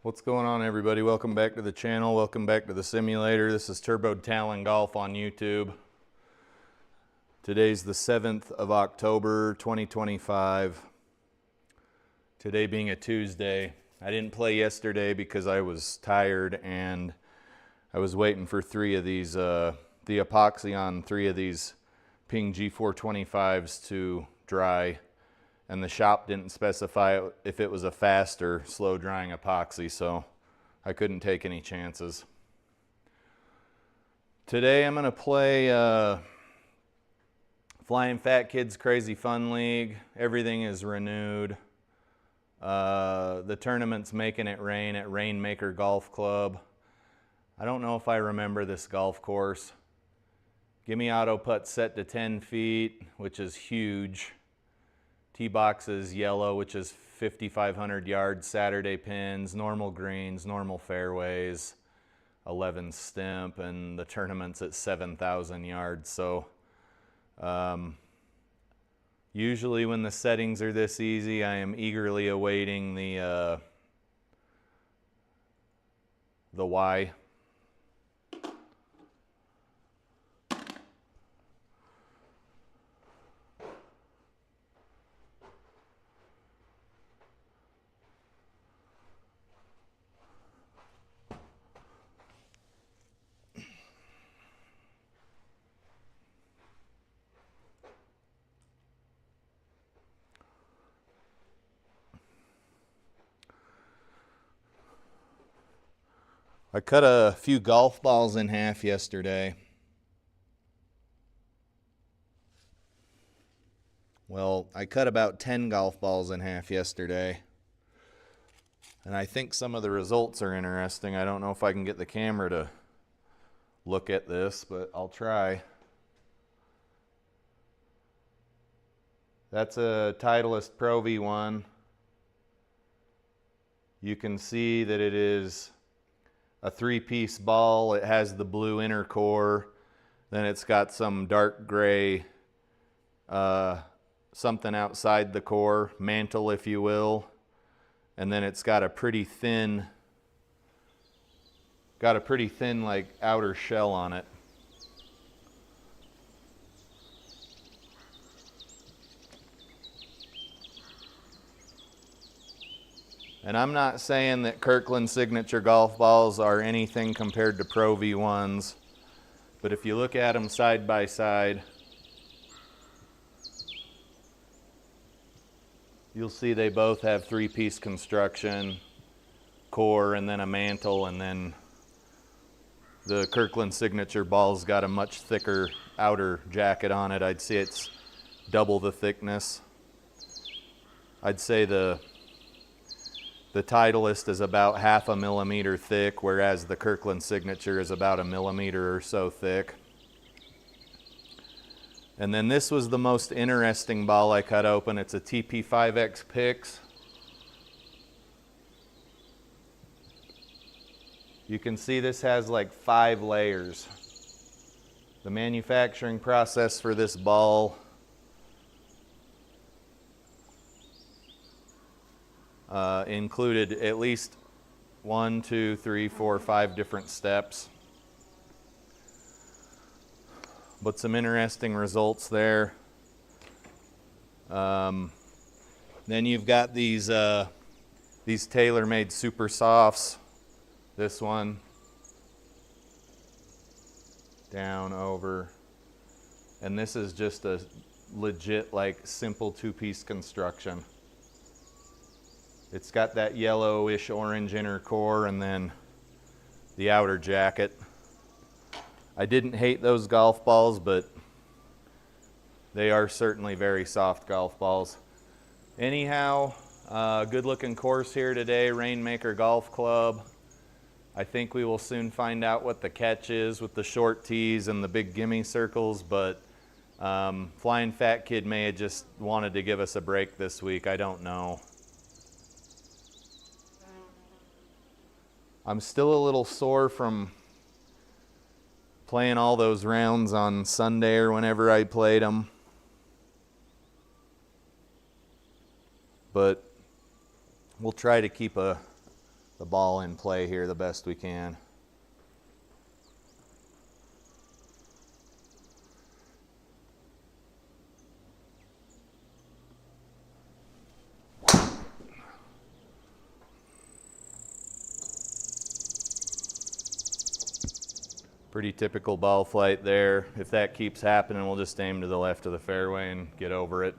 What's going on, everybody? Welcome back to the channel. Welcome back to the simulator. This is Turbo Talon Golf on YouTube. Today's the 7th of October 2025. Today being a Tuesday. I didn't play yesterday because I was tired and I was waiting for three of these, the epoxy on three of these Ping G425s to dry. And the shop didn't specify if it was a fast or slow drying epoxy, so I couldn't take any chances. Today I'm going to play FlyinFatKid's Crazy Fun League. Everything is renewed. The tournament's making it rain at Rainmaker Golf Club. I don't know if I remember this golf course. Gimme auto putt set to 10 feet, which is huge. Tee box is yellow, which is 5,500 yards, Saturday pins, normal greens, normal fairways, 11 stimp, and the tournament's at 7,000 yards. So usually when the settings are this easy, I am eagerly awaiting the Y. I cut a few golf balls in half yesterday. Well, I cut about 10 golf balls in half yesterday. And I think some of the results are interesting. I don't know if I can get the camera to look at this, but I'll try. That's a Titleist Pro V1. You can see that it is a three-piece ball. It has the blue inner core. Then it's got some dark gray something outside the core, mantle if you will. And then it's got a pretty thin like outer shell on it. And I'm not saying that Kirkland signature golf balls are anything compared to Pro V1s, but if you look at them side by side, you'll see they both have three-piece construction, core, and then a mantle, and then the Kirkland signature ball's got a much thicker outer jacket on it. I'd say it's double the thickness. I'd say the Titleist is about 0.5 millimeter thick, whereas the Kirkland signature is about 1 millimeter or so thick. And then this was the most interesting ball I cut open. It's a TP5X Pix. You can see this has like 5 layers. The manufacturing process for this ball included at least 1, 2, 3, 4, 5 different steps. But some interesting results there. Then you've got these Taylormade Super Softs. This one, down, over. And this is just a legit, like, simple two-piece construction. It's got that yellowish orange inner core and then the outer jacket. I didn't hate those golf balls, but they are certainly very soft golf balls. Anyhow, good looking course here today, Rainmaker Golf Club. I think we will soon find out what the catch is with the short tees and the big gimme circles, but FlyinFatKid may have just wanted to give us a break this week. I don't know. I'm still a little sore from playing all those rounds on Sunday or whenever I played them. But we'll try to keep a the ball in play here the best we can. Pretty typical ball flight there. If that keeps happening, we'll just aim to the left of the fairway and get over it.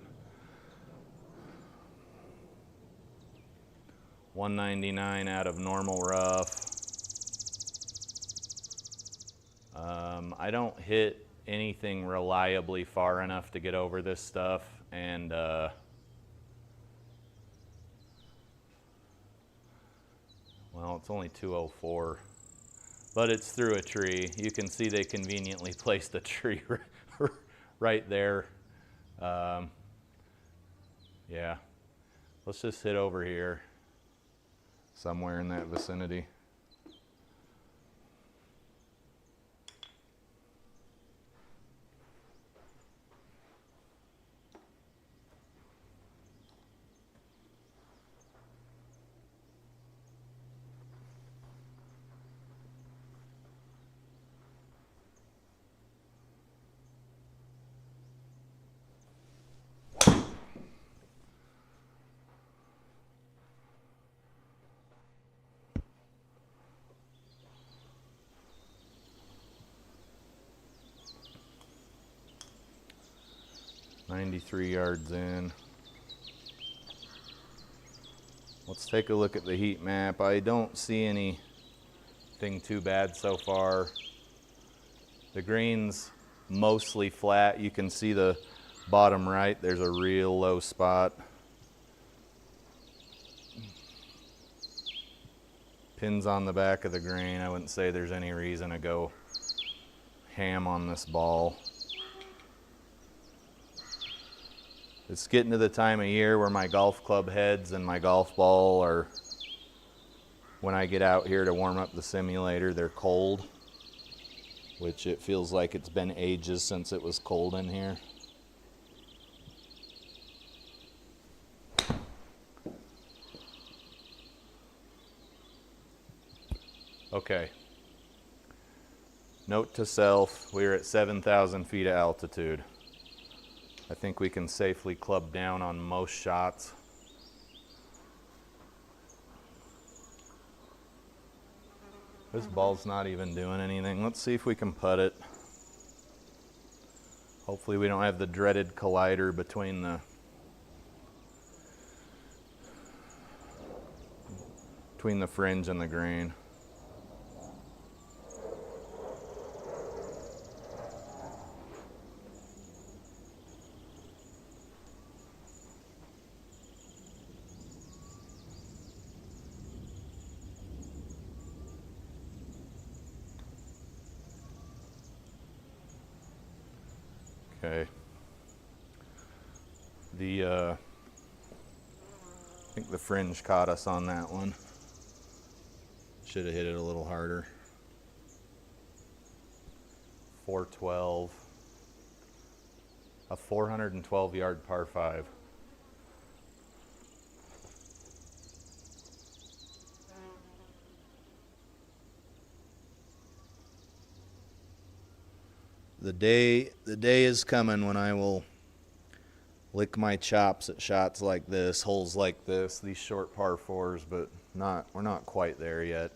199 out of normal rough. I don't hit anything reliably far enough to get over this stuff, and well, it's only 204. But it's through a tree. You can see they conveniently placed a tree right there. Yeah, let's just hit over here, somewhere in that vicinity. .93 yards in. Let's take a look at the heat map. I don't see anything too bad so far. The green's mostly flat. You can see the bottom right, there's a real low spot. Pins on the back of the green. I wouldn't say there's any reason to go ham on this ball. It's getting to the time of year where my golf club heads and my golf ball are, when I get out here to warm up the simulator, they're cold, which it feels like it's been ages since it was cold in here. Okay. Note to self, we're at 7,000 feet of altitude. I think we can safely club down on most shots. This ball's not even doing anything. Let's see if we can putt it. Hopefully we don't have the dreaded collider between the fringe and the green. Okay. I think the fringe caught us on that one. Should have hit it a little harder. 412. A 412 yard par 5. The day is coming when I will lick my chops at shots like this, holes like this, these short par 4s, but we're not quite there yet.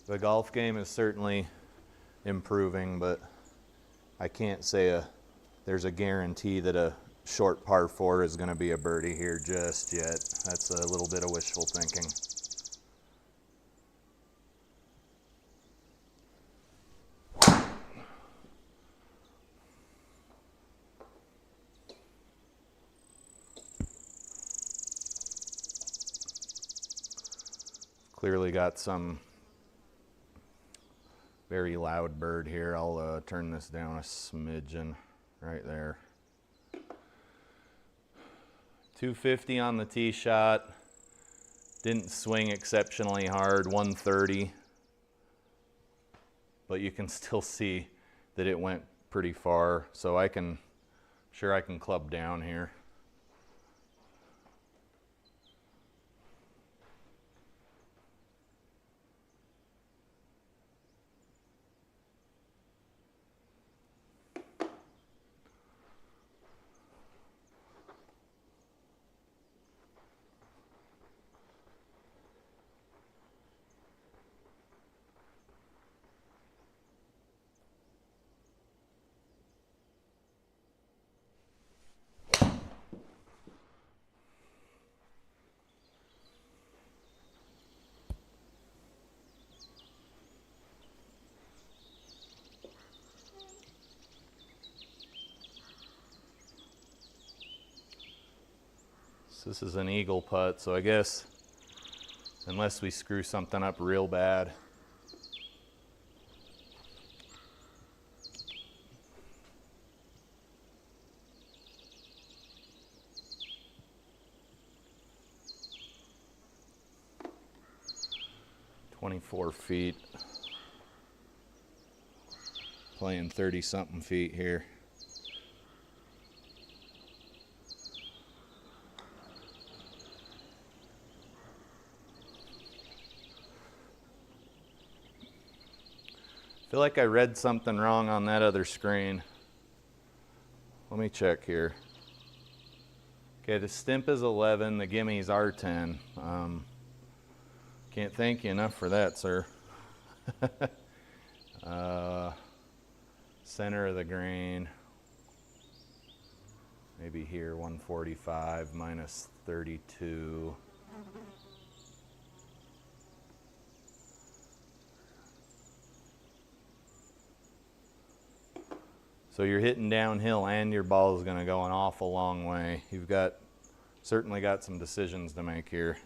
The golf game is certainly improving, but I can't say there's a guarantee that a short par 4 is going to be a birdie here just yet. That's a little bit of wishful thinking. Clearly got some very loud bird here. I'll turn this down a smidgen right there. 250 on the tee shot. Didn't swing exceptionally hard, 130. But you can still see that it went pretty far. So sure I can club down here. So this is an eagle putt, so I guess unless we screw something up real bad. "24 feet. Playing 30-something feet here. I feel like I read something wrong on that other screen. Let me check here. Okay, the stimp is 11, the gimme's R10. Can't thank you enough for that, sir. Center of the green. Maybe here, 145 minus 32. So you're hitting downhill and your ball is going to go an awful long way. You've certainly got some decisions to make here.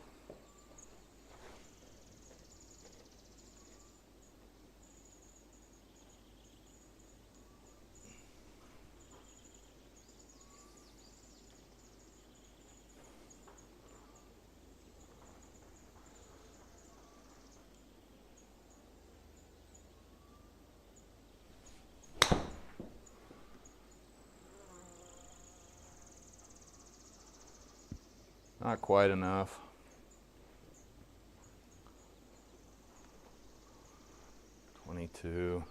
Not quite enough. "22.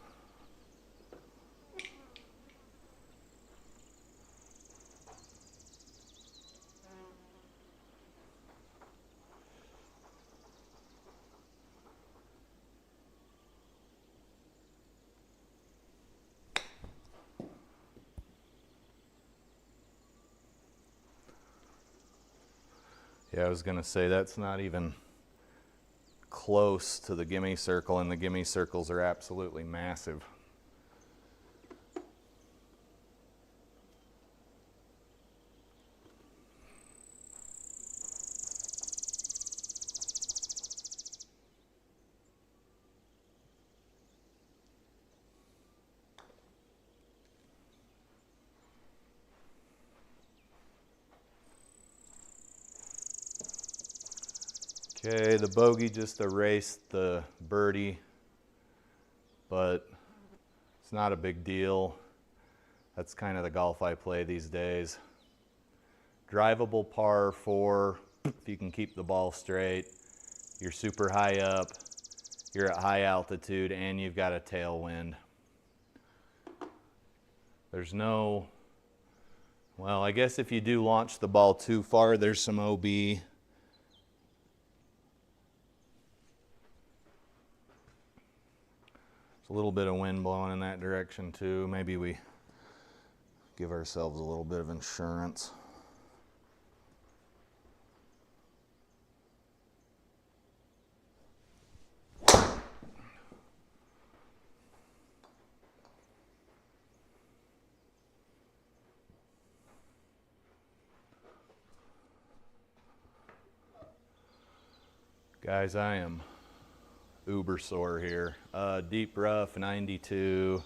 Yeah, I was going to say that's not even close to the gimme circle, and the gimme circles are absolutely massive. Okay, the bogey just erased the birdie, but it's not a big deal. That's kind of the golf I play these days. Drivable par 4, if you can keep the ball straight. You're super high up, you're at high altitude, and you've got a tailwind. There's no, well, I guess if you do launch the ball too far, there's some OB. A little bit of wind blowing in that direction too. Maybe we give ourselves a little bit of insurance. Guys, I am uber sore here. Deep rough, 92.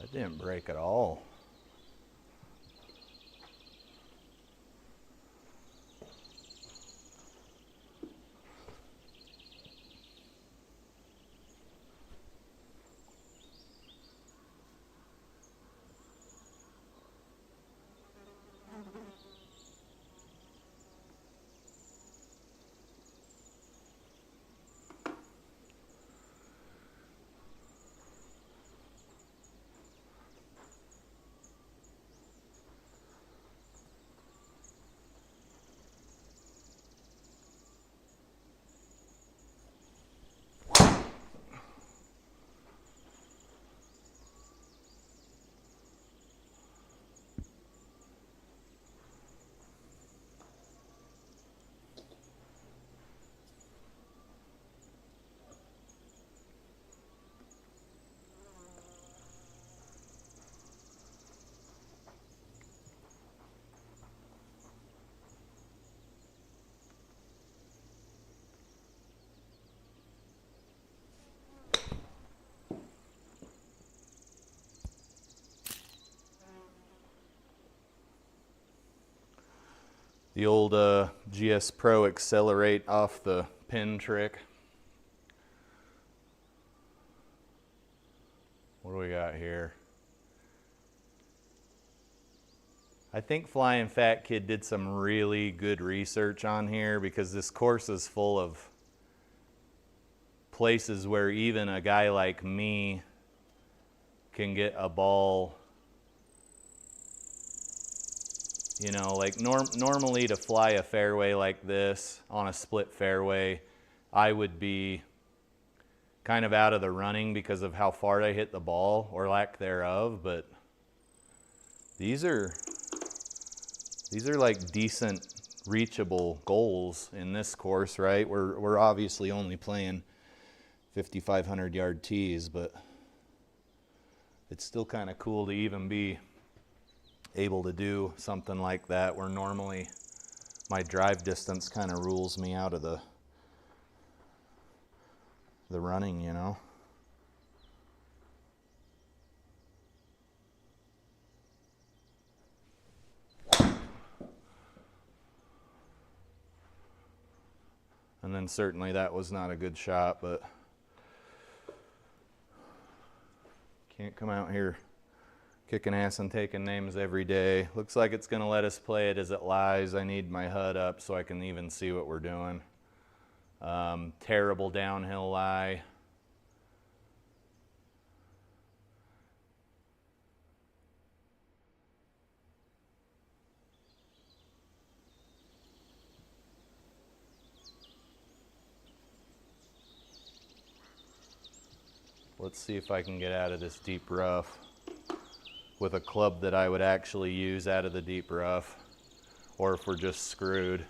That didn't break at all. The old GSPRO accelerate off the pin trick. What do we got here? I think FlyinFatKid did some really good research on here, because this course is full of places where even a guy like me can get a ball. You know, like normally to fly a fairway like this on a split fairway, I would be kind of out of the running because of how far I hit the ball, or lack thereof, but these are like decent reachable goals in this course, right? We're obviously only playing 5,500 yard tees, but it's still kind of cool to even be able to do something like that, where normally my drive distance kind of rules me out of the running, you know. And then certainly that was not a good shot, but can't come out here kicking ass and taking names every day. Looks like it's going to let us play it as it lies. I need my HUD up so I can even see what we're doing. Terrible downhill lie. Let's see if I can get out of this deep rough with a club that I would actually use out of the deep rough, or if we're just screwed.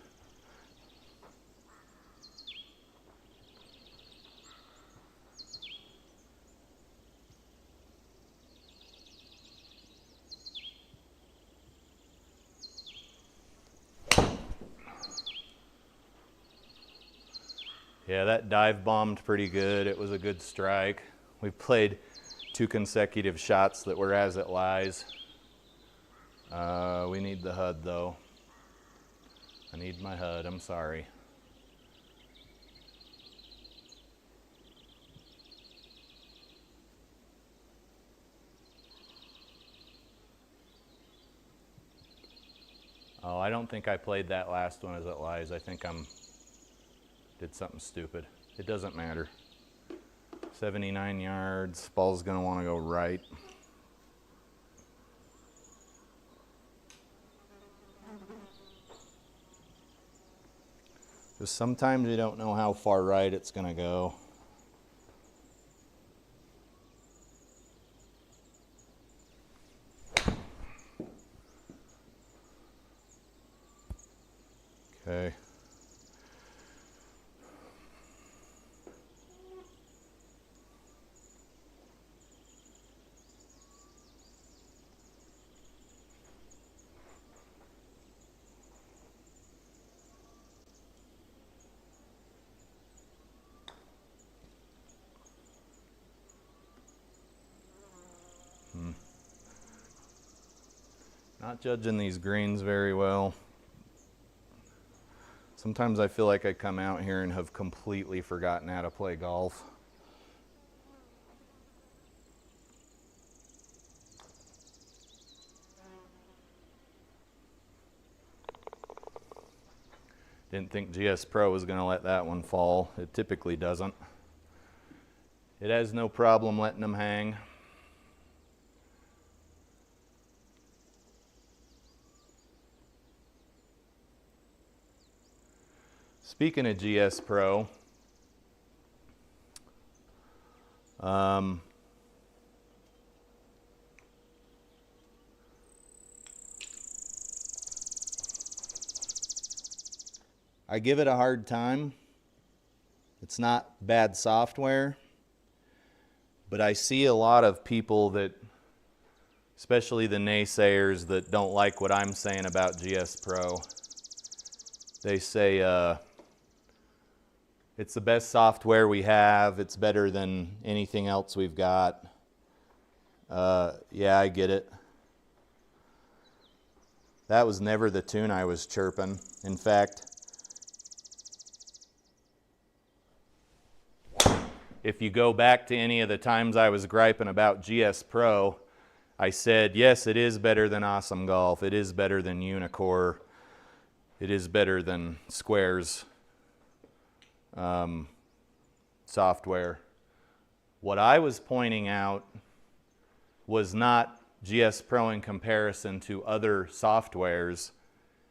Yeah, that dive bombed pretty good. It was a good strike. We played 2 consecutive shots that were as it lies. We need the HUD though. I need my HUD, I'm sorry. Oh, I don't think I played that last one as it lies. I think did something stupid. It doesn't matter. 79 yards, ball's gonna wanna go right. Just sometimes you don't know how far right it's gonna go. Okay. Not judging these greens very well. Sometimes I feel like I come out here and have completely forgotten how to play golf. Didn't think GSPRO was going to let that one fall. It typically doesn't. It has no problem letting them hang. Speaking of GSPRO, I give it a hard time. It's not bad software, but I see a lot of people that, especially the naysayers that don't like what I'm saying about GSPRO, they say it's the best software we have, it's better than anything else we've got. Yeah, I get it. That was never the tune I was chirping. In fact, if you go back to any of the times I was griping about GS Pro, I said, yes, it is better than Awesome Golf. It is better than Unicore. It is better than Square's software. What I was pointing out was not GS Pro in comparison to other softwares.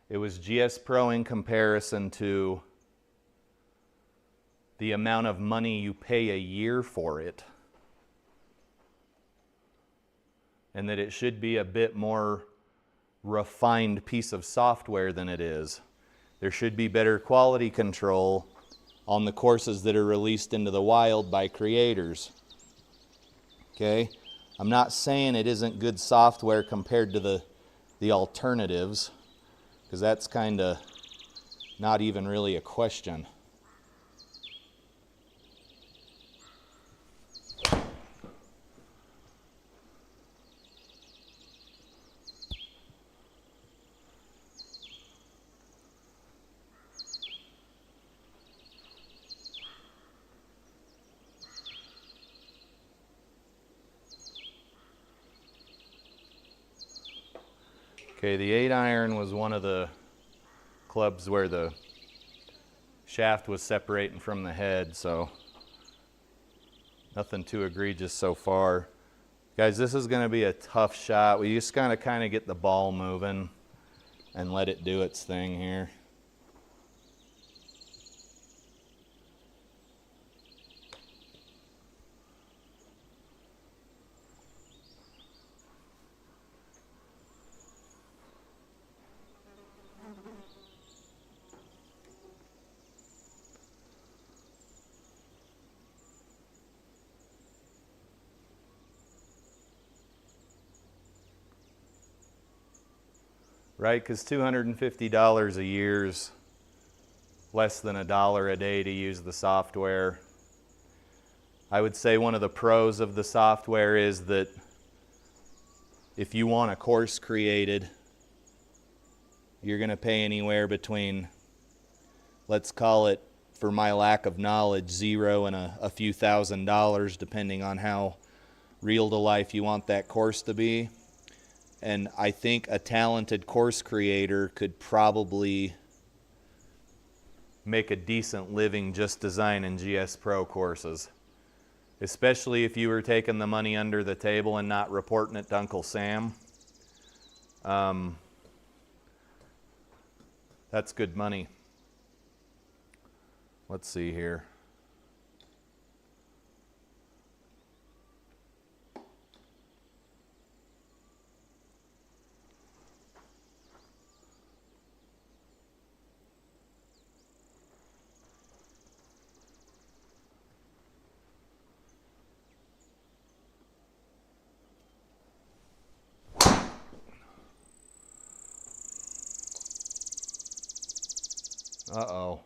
It was GS Pro in comparison to the amount of money you pay a year for it. And that it should be a bit more refined piece of software than it is. There should be better quality control on the courses that are released into the wild by creators. Okay? I'm not saying it isn't good software compared to the alternatives, because that's kind of not even really a question. Okay, the 8-iron was one of the clubs where the shaft was separating from the head, so nothing too egregious so far. Guys, this is going to be a tough shot. We just gotta kind of get the ball moving and let it do its thing here. Right, because $250 a year is less than $1 a day to use the software. I would say one of the pros of the software is that if you want a course created, you're going to pay anywhere between, let's call it, for my lack of knowledge, $0 and a few $1,000s, depending on how real to life you want that course to be. And I think a talented course creator could probably make a decent living just designing GS Pro courses. Especially if you were taking the money under the table and not reporting it to Uncle Sam. That's good money. Let's see here. Uh-oh.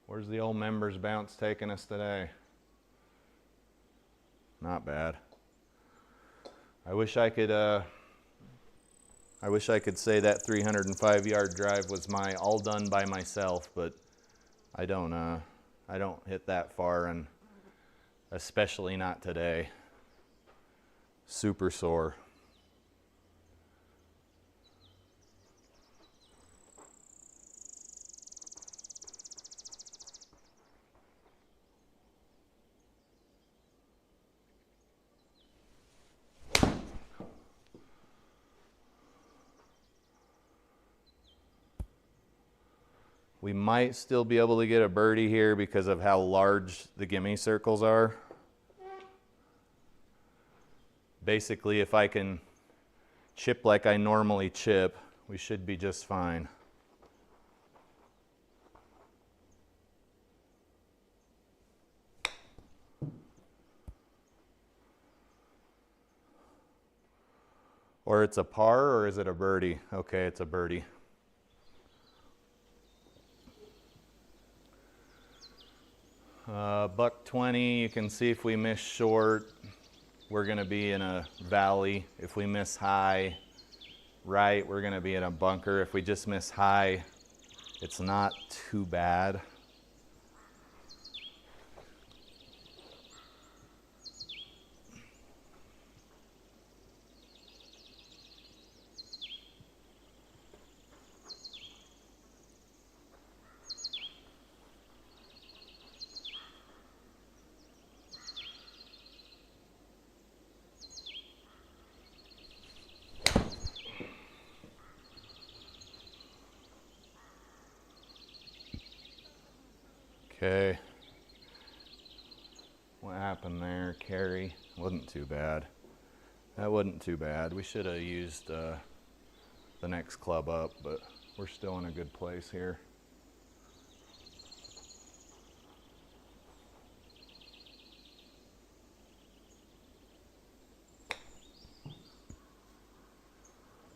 Where's the old members bounce taking us today? Not bad. I wish I could say that 305-yard drive was my all done by myself, but I don't hit that far, and especially not today. Super sore. We might still be able to get a birdie here because of how large the gimme circles are. Basically, if I can chip like I normally chip, we should be just fine. Or it's a par, or is it a birdie? Okay, it's a birdie. Buck 20, you can see if we miss short, we're going to be in a valley. If we miss high, right, we're gonna be in a bunker. If we just miss high, it's not too bad. Okay, what happened there, Carrie? Wasn't too bad. That wasn't too bad. We should have used the next club up, but we're still in a good place here.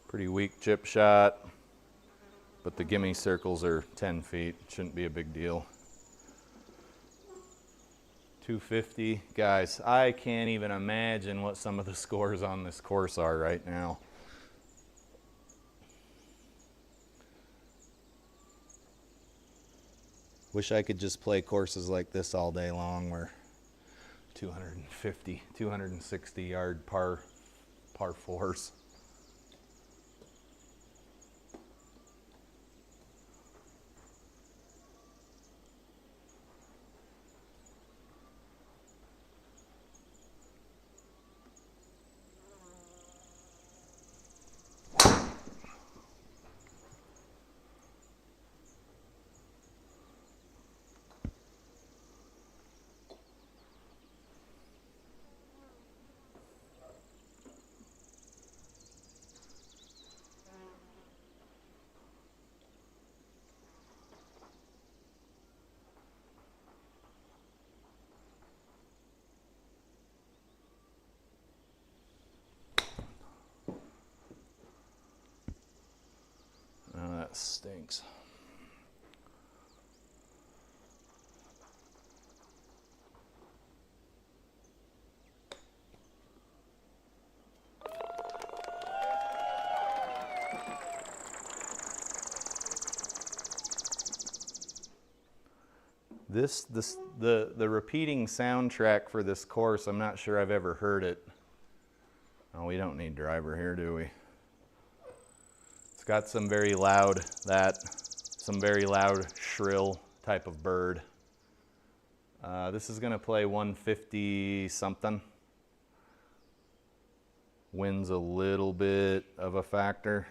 Pretty weak chip shot, but the gimme circles are 10 feet. Shouldn't be a big deal. 250. Guys, I can't even imagine what some of the scores on this course are right now. Wish I could just play courses like this all day long where 250, 260 yard par fours. Oh, that stinks. The repeating soundtrack for this course, I'm not sure I've ever heard it. Oh, we don't need driver here, do we? It's got some very loud, shrill type of bird. This is gonna play 150 something. Wind's a little bit of a factor.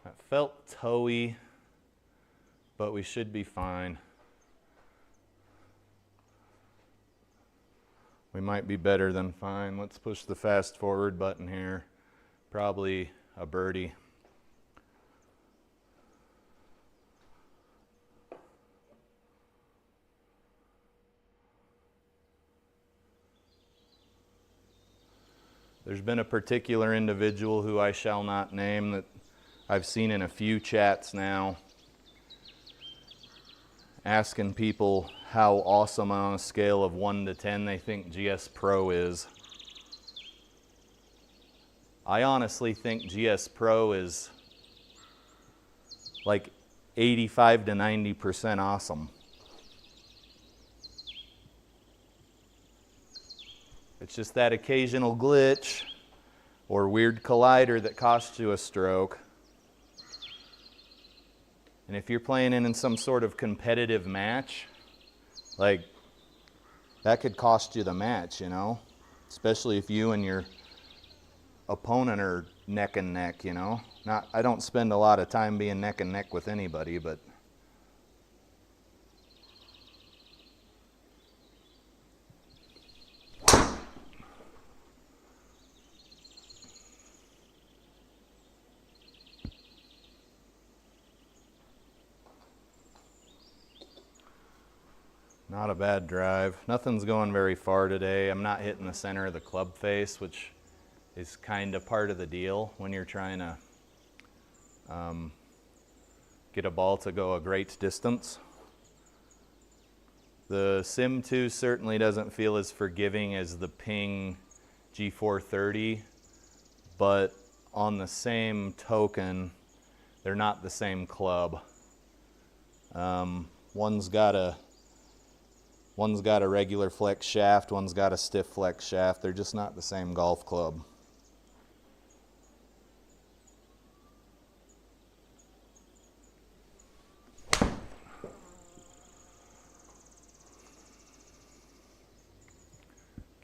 That felt toey, but we should be fine. We might be better than fine. Let's push the fast forward button here. Probably a birdie. There's been a particular individual who I shall not name that I've seen in a few chats now asking people how awesome on a scale of 1 to 10 they think GS Pro is. I honestly think GS Pro is like 85 to 90% awesome. It's just that occasional glitch or weird collider that costs you a stroke. And if you're playing in some sort of competitive match, like, that could cost you the match, you know? Especially if you and your opponent are neck and neck, you know? I don't spend a lot of time being neck and neck with anybody, but Not a bad drive. Nothing's going very far today. I'm not hitting the center of the club face, which is kind of part of the deal when you're trying to get a ball to go a great distance. The Sim 2 certainly doesn't feel as forgiving as the Ping G430, but on the same token, they're not the same club. One's got a regular flex shaft, one's got a stiff flex shaft. They're just not the same golf club.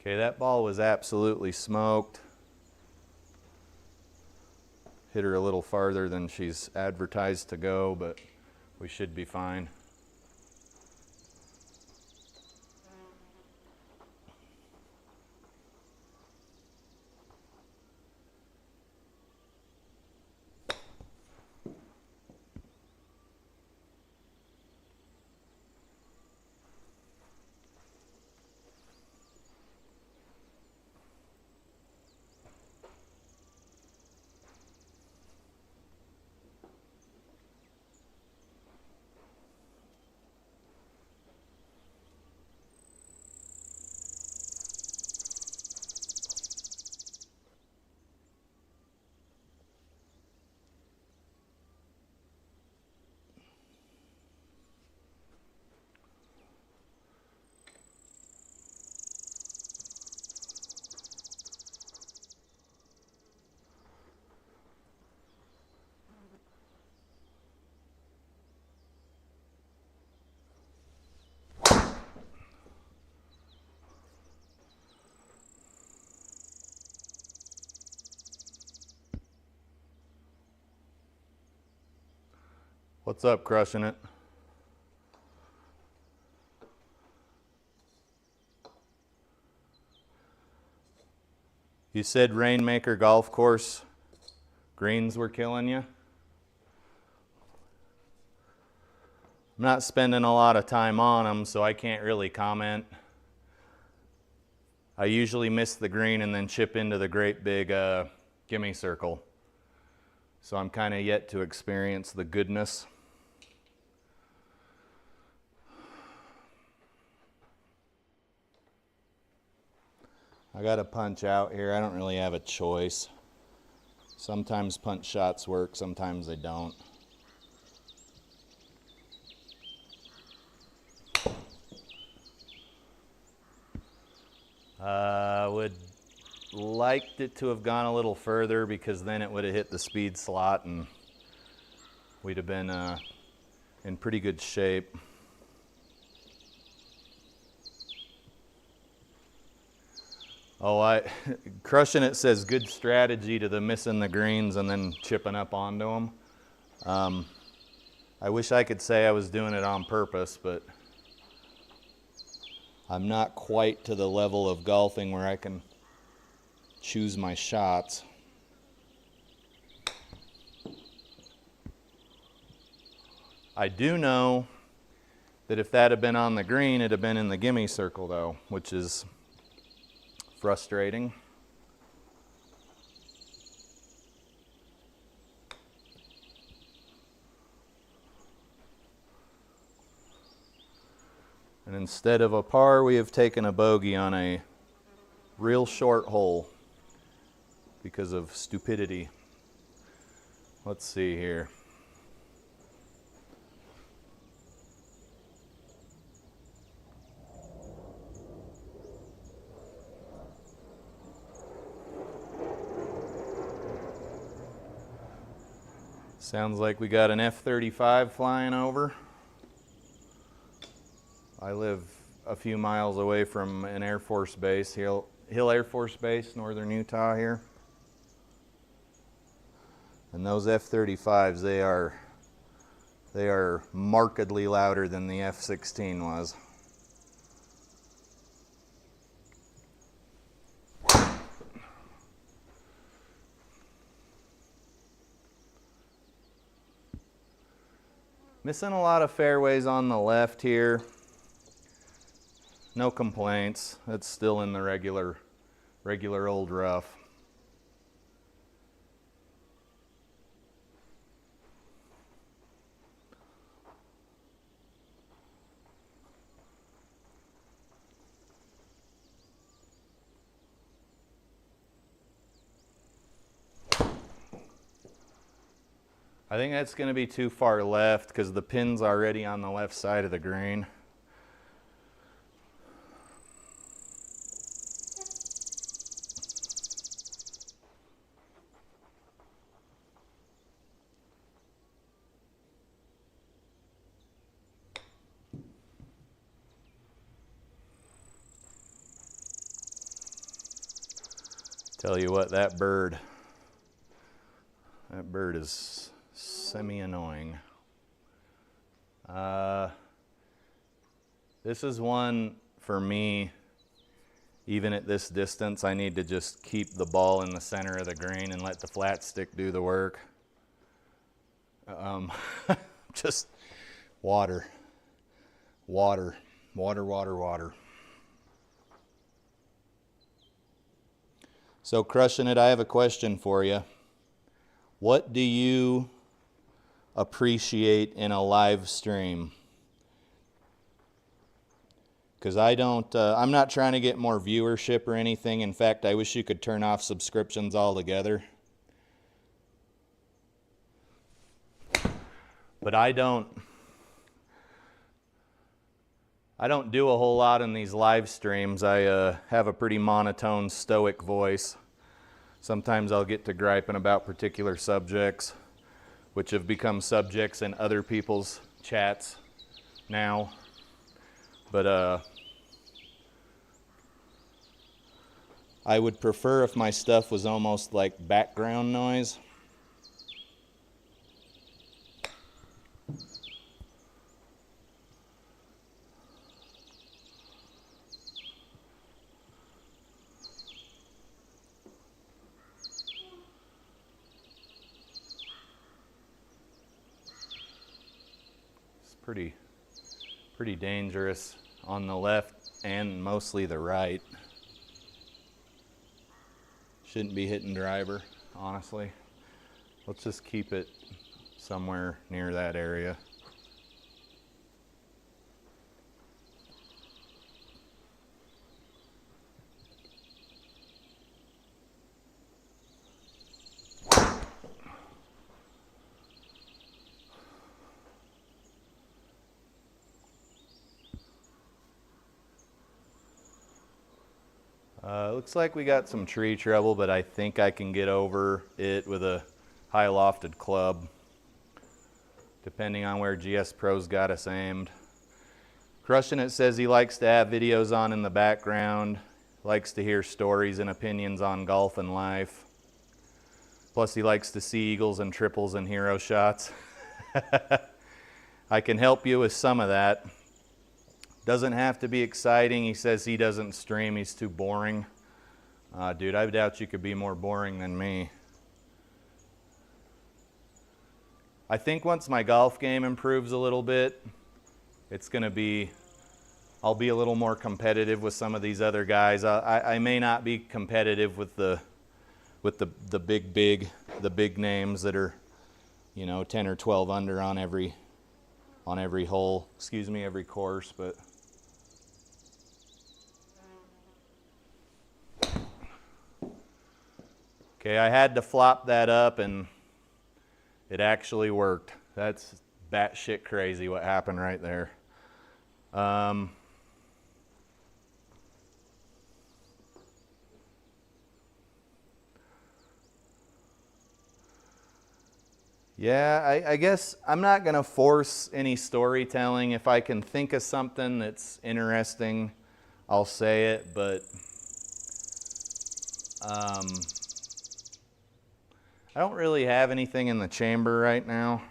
Okay, that ball was absolutely smoked. Hit her a little farther than she's advertised to go, but we should be fine. What's up, crushing it? You said Rainmaker Golf Course greens were killing you? I'm not spending a lot of time on them, so I can't really comment. I usually miss the green and then chip into the great big gimme circle. So I'm kind of yet to experience the goodness. I got to punch out here. I don't really have a choice. Sometimes punch shots work, sometimes they don't. Would liked it to have gone a little further because then it would have hit the speed slot and we'd have been in pretty good shape. Oh, crushing it says good strategy to the missing the greens and then chipping up onto them. I wish I could say I was doing it on purpose, but I'm not quite to the level of golfing where I can choose my shots. I do know that if that had been on the green, it'd have been in the gimme circle though, which is frustrating. And instead of a par, we have taken a bogey on a real short hole because of stupidity. Let's see here. Sounds like we got an F-35 flying over. I live a few miles away from an Air Force base, Hill Air Force Base, northern Utah here. And those F-35s, they are markedly louder than the F-16 was. Missing a lot of fairways on the left here. no complaints. It's still in the regular old rough. I think that's going to be too far left because the pin's already on the left side of the grain. Tell you what, that bird is semi-annoying. This is one for me, even at this distance, I need to just keep the ball in the center of the grain and let the flat stick do the work. Just water. So Crushing It, I have a question for you. What do you appreciate in a live stream? Because I'm not trying to get more viewership or anything. In fact, I wish you could turn off subscriptions altogether. But I don't do a whole lot in these live streams. I have a pretty monotone, stoic voice. Sometimes I'll get to griping about particular subjects, which have become subjects in other people's chats now. But I would prefer if my stuff was almost like background noise. Pretty dangerous on the left and mostly the right. Shouldn't be hitting driver, honestly. Let's just keep it somewhere near that area. Looks like we got some tree trouble, but I think I can get over it with a high lofted club, depending on where GS Pro's got us aimed. Crushing It says he likes to have videos on in the background, likes to hear stories and opinions on golf and life. Plus he likes to see eagles and triples and hero shots. I can help you with some of that. Doesn't have to be exciting. He says he doesn't stream, he's too boring. Dude, I doubt you could be more boring than me. I think once my golf game improves a little bit, I'll be a little more competitive with some of these other guys. I may not be competitive with the big names that are, 10 or 12 under on every hole, every course, but okay, I had to flop that up and it actually worked. That's batshit crazy what happened right there. Yeah, I guess I'm not going to force any storytelling. If I can think of something that's interesting, I'll say it, but I don't really have anything in the chamber right now.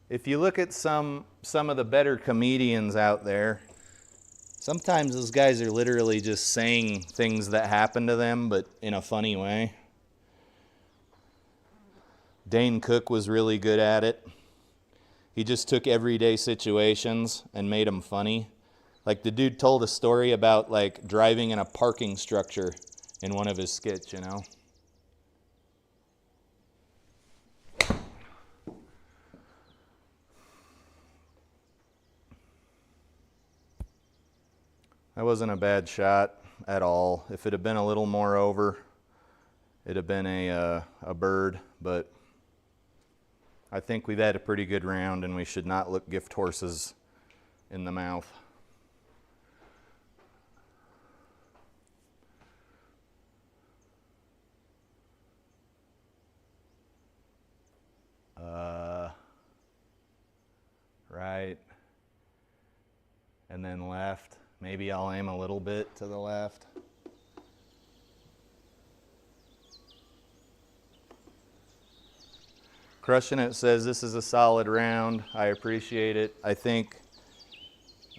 If you look at some of the better comedians out there, sometimes those guys are literally just saying things that happen to them, but in a funny way. Dane Cook was really good at it. He just took everyday situations and made them funny. Like the dude told a story about like driving in a parking structure in one of his skits, you know. That wasn't a bad shot at all. If it had been a little more over, it'd have been a bird, but I think we've had a pretty good round and we should not look gift horses in the mouth. Right, and then left. Maybe I'll aim a little bit to the left. Crushing It says this is a solid round. I appreciate it. I think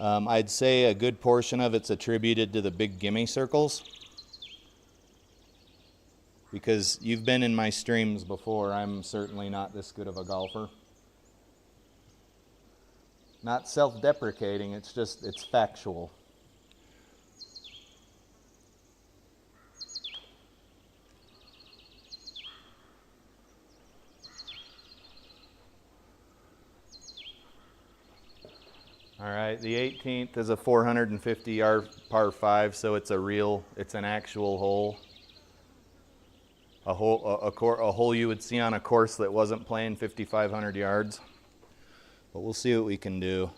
I'd say a good portion of it's attributed to the big gimme circles. Because you've been in my streams before, I'm certainly not this good of a golfer. Not self-deprecating, it's factual. All right, the 18th is a 450-yard par 5, so it's an actual hole. A hole you would see on a course that wasn't playing 5,500 yards. But we'll see what we can do.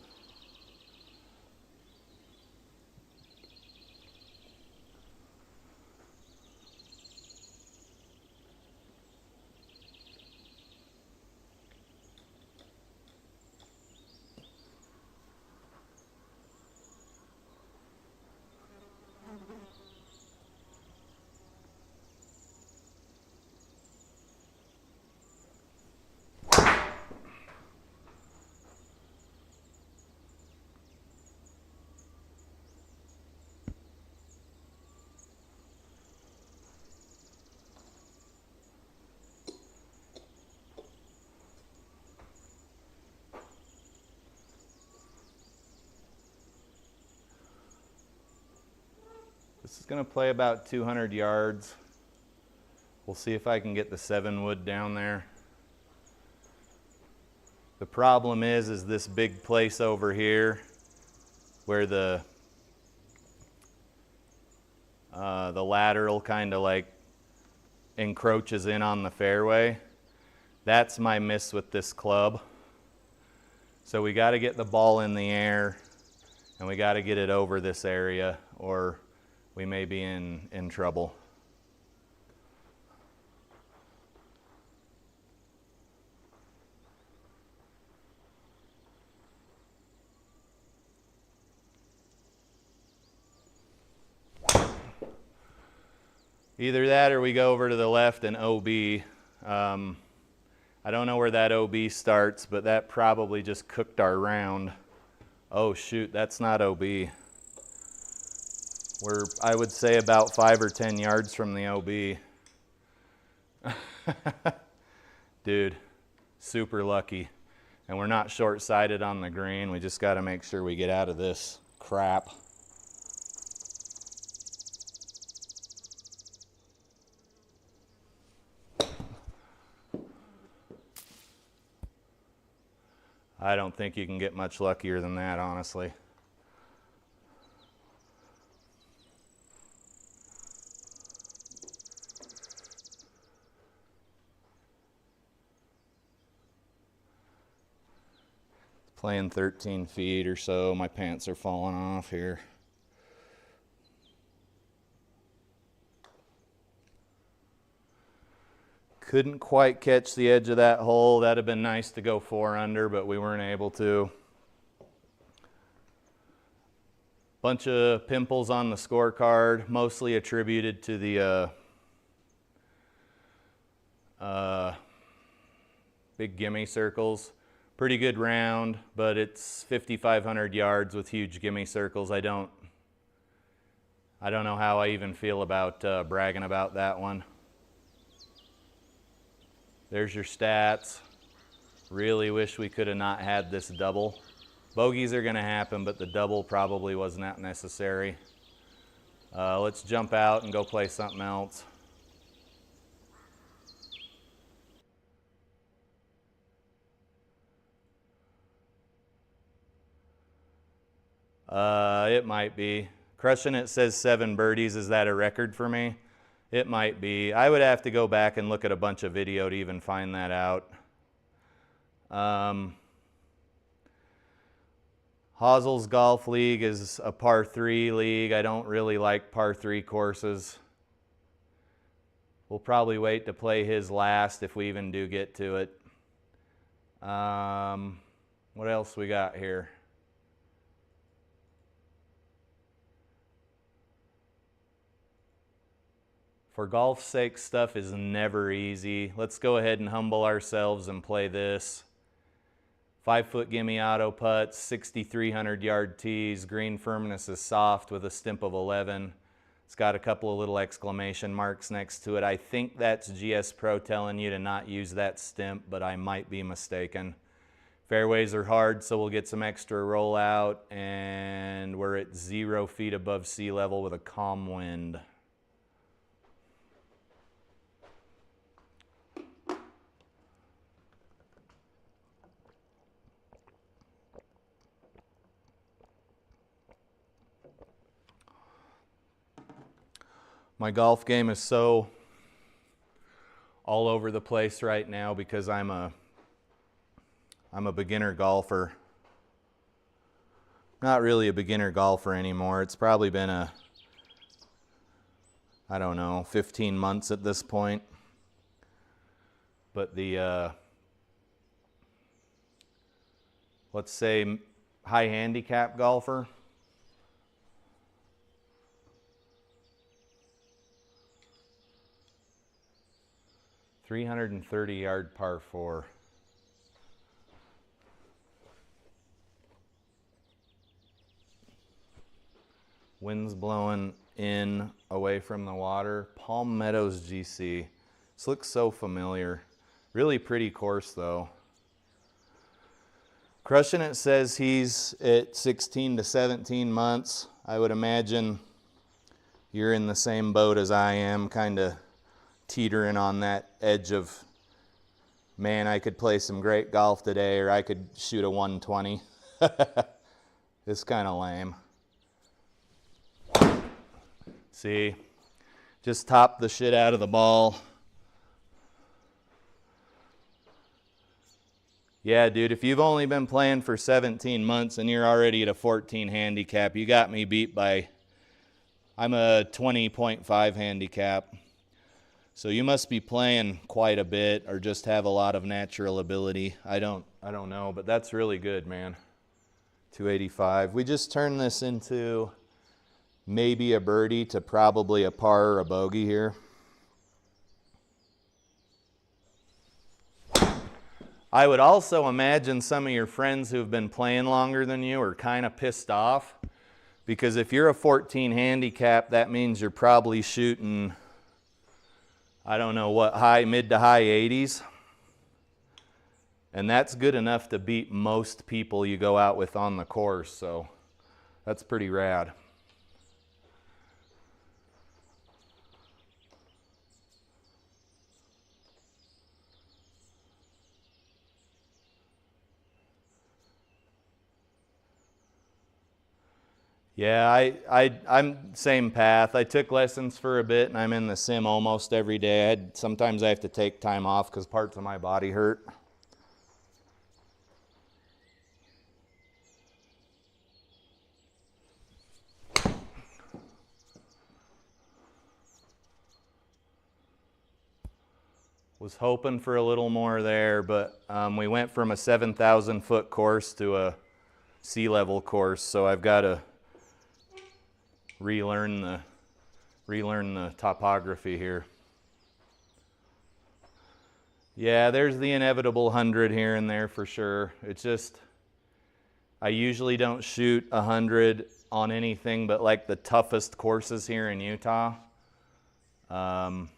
This is going to play about 200 yards. We'll see if I can get the 7 wood down there. The problem is this big place over here where the lateral kind of like encroaches in on the fairway. That's my miss with this club. So we got to get the ball in the air and we got to get it over this area or we may be in trouble. Either that or we go over to the left and OB. I don't know where that OB starts, but that probably just cooked our round. Oh shoot, that's not OB. We're, I would say, about 5 or 10 yards from the OB. Dude, super lucky. And we're not short-sighted on the green. We just got to make sure we get out of this crap. I don't think you can get much luckier than that, honestly. Playing 13 feet or so. My pants are falling off here. Couldn't quite catch the edge of that hole. That'd have been nice to go 4 under, but we weren't able to. Bunch of pimples on the scorecard, mostly attributed to the big gimme circles. Pretty good round, but it's 5,500 yards with huge gimme circles. I don't know how I even feel about bragging about that one. There's your stats. Really wish we could have not had this double. Bogeys are gonna happen, but the double probably was not necessary. Let's jump out and go play something else. It might be. Crushing It says 7 birdies. Is that a record for me? It might be. I would have to go back and look at a bunch of video to even find that out. Hossel's Golf League is a par 3 league. I don't really like par 3 courses. We'll probably wait to play his last if we even do get to it. What else we got here? For golf's sake, stuff is never easy. Let's go ahead and humble ourselves and play this. 5-foot gimme auto putts, 6,300 yard tees, green firmness is soft with a stimp of 11. It's got a couple of little exclamation marks next to it. I think that's GS Pro telling you to not use that stimp, but I might be mistaken. Fairways are hard, so we'll get some extra rollout, and we're at 0 feet above sea level with a calm wind. My golf game is so all over the place right now because I'm a beginner golfer. Not really a beginner golfer anymore. It's probably been I don't know, 15 months at this point. But the, let's say, high handicap golfer. .330 yard par 4. Wind's blowing in away from the water. Palm Meadows GC. This looks so familiar. Really pretty course though. Crushing It says he's at 16 to 17 months. I would imagine you're in the same boat as I am, kind of teetering on that edge of, man, I could play some great golf today, or I could shoot a 120. It's kind of lame. See, just top the shit out of the ball. Yeah, dude, if you've only been playing for 17 months and you're already at a 14 handicap, you got me beat by, I'm a 20.5 handicap. So you must be playing quite a bit or just have a lot of natural ability. I don't know, but that's really good, man. 285. We just turned this into maybe a birdie to probably a par or a bogey here. I would also imagine some of your friends who've been playing longer than you are kind of pissed off, because if you're a 14 handicap, that means you're probably shooting, I don't know what, mid to high 80s. And that's good enough to beat most people you go out with on the course, so that's pretty rad. Yeah, I'm same path. I took lessons for a bit, and I'm in the sim almost every day. Sometimes I have to take time off because parts of my body hurt. Was hoping for a little more there, but we went from a 7,000 foot course to a sea level course, so I've got to relearn the topography here. Yeah, there's the inevitable 100 here and there for sure. It's just, I usually don't shoot 100 on anything but like the toughest courses here in Utah. One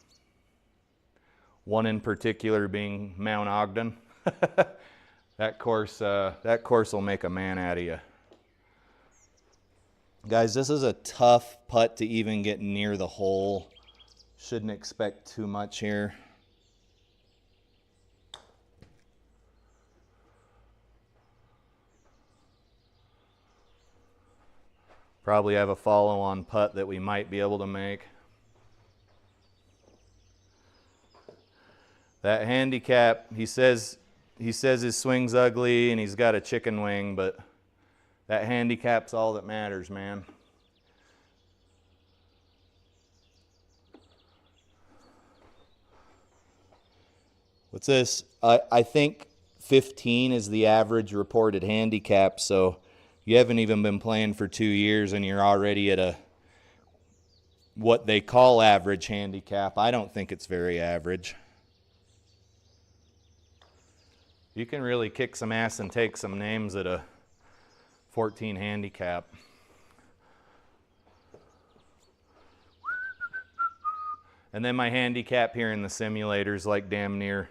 in particular being Mount Ogden. That course will make a man out of you. Guys, this is a tough putt to even get near the hole. Shouldn't expect too much here. Probably have a follow-on putt that we might be able to make. That handicap, he says his swing's ugly and he's got a chicken wing, but that handicap's all that matters, man. What's this? I think 15 is the average reported handicap, so you haven't even been playing for 2 years and you're already at a what they call average handicap. I don't think it's very average. You can really kick some ass and take some names at a 14 handicap. And then my handicap here in the simulator is like damn near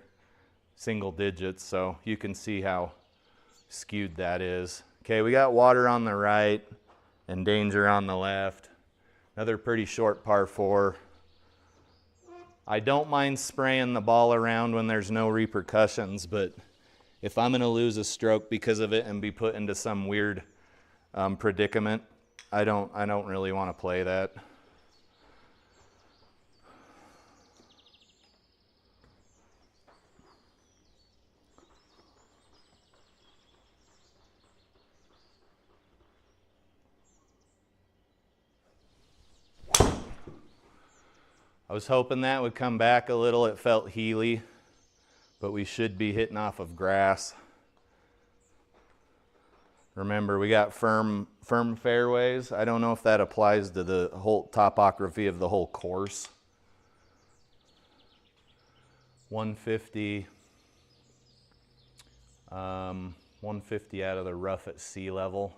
single digits, so you can see how skewed that is. Okay, we got water on the right and danger on the left. Another pretty short par 4. I don't mind spraying the ball around when there's no repercussions, but if I'm going to lose a stroke because of it and be put into some weird predicament, I don't really want to play that. I was hoping that would come back a little. It felt heely, but we should be hitting off of grass. Remember, we got firm fairways. I don't know if that applies to the whole topography of the whole course. 150, 150 out of the rough at sea level.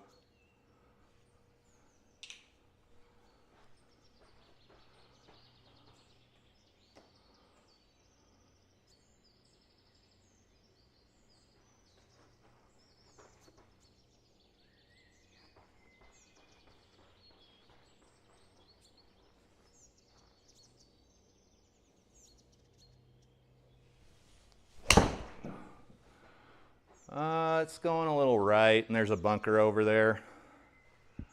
It's going a little right, and there's a bunker over there. You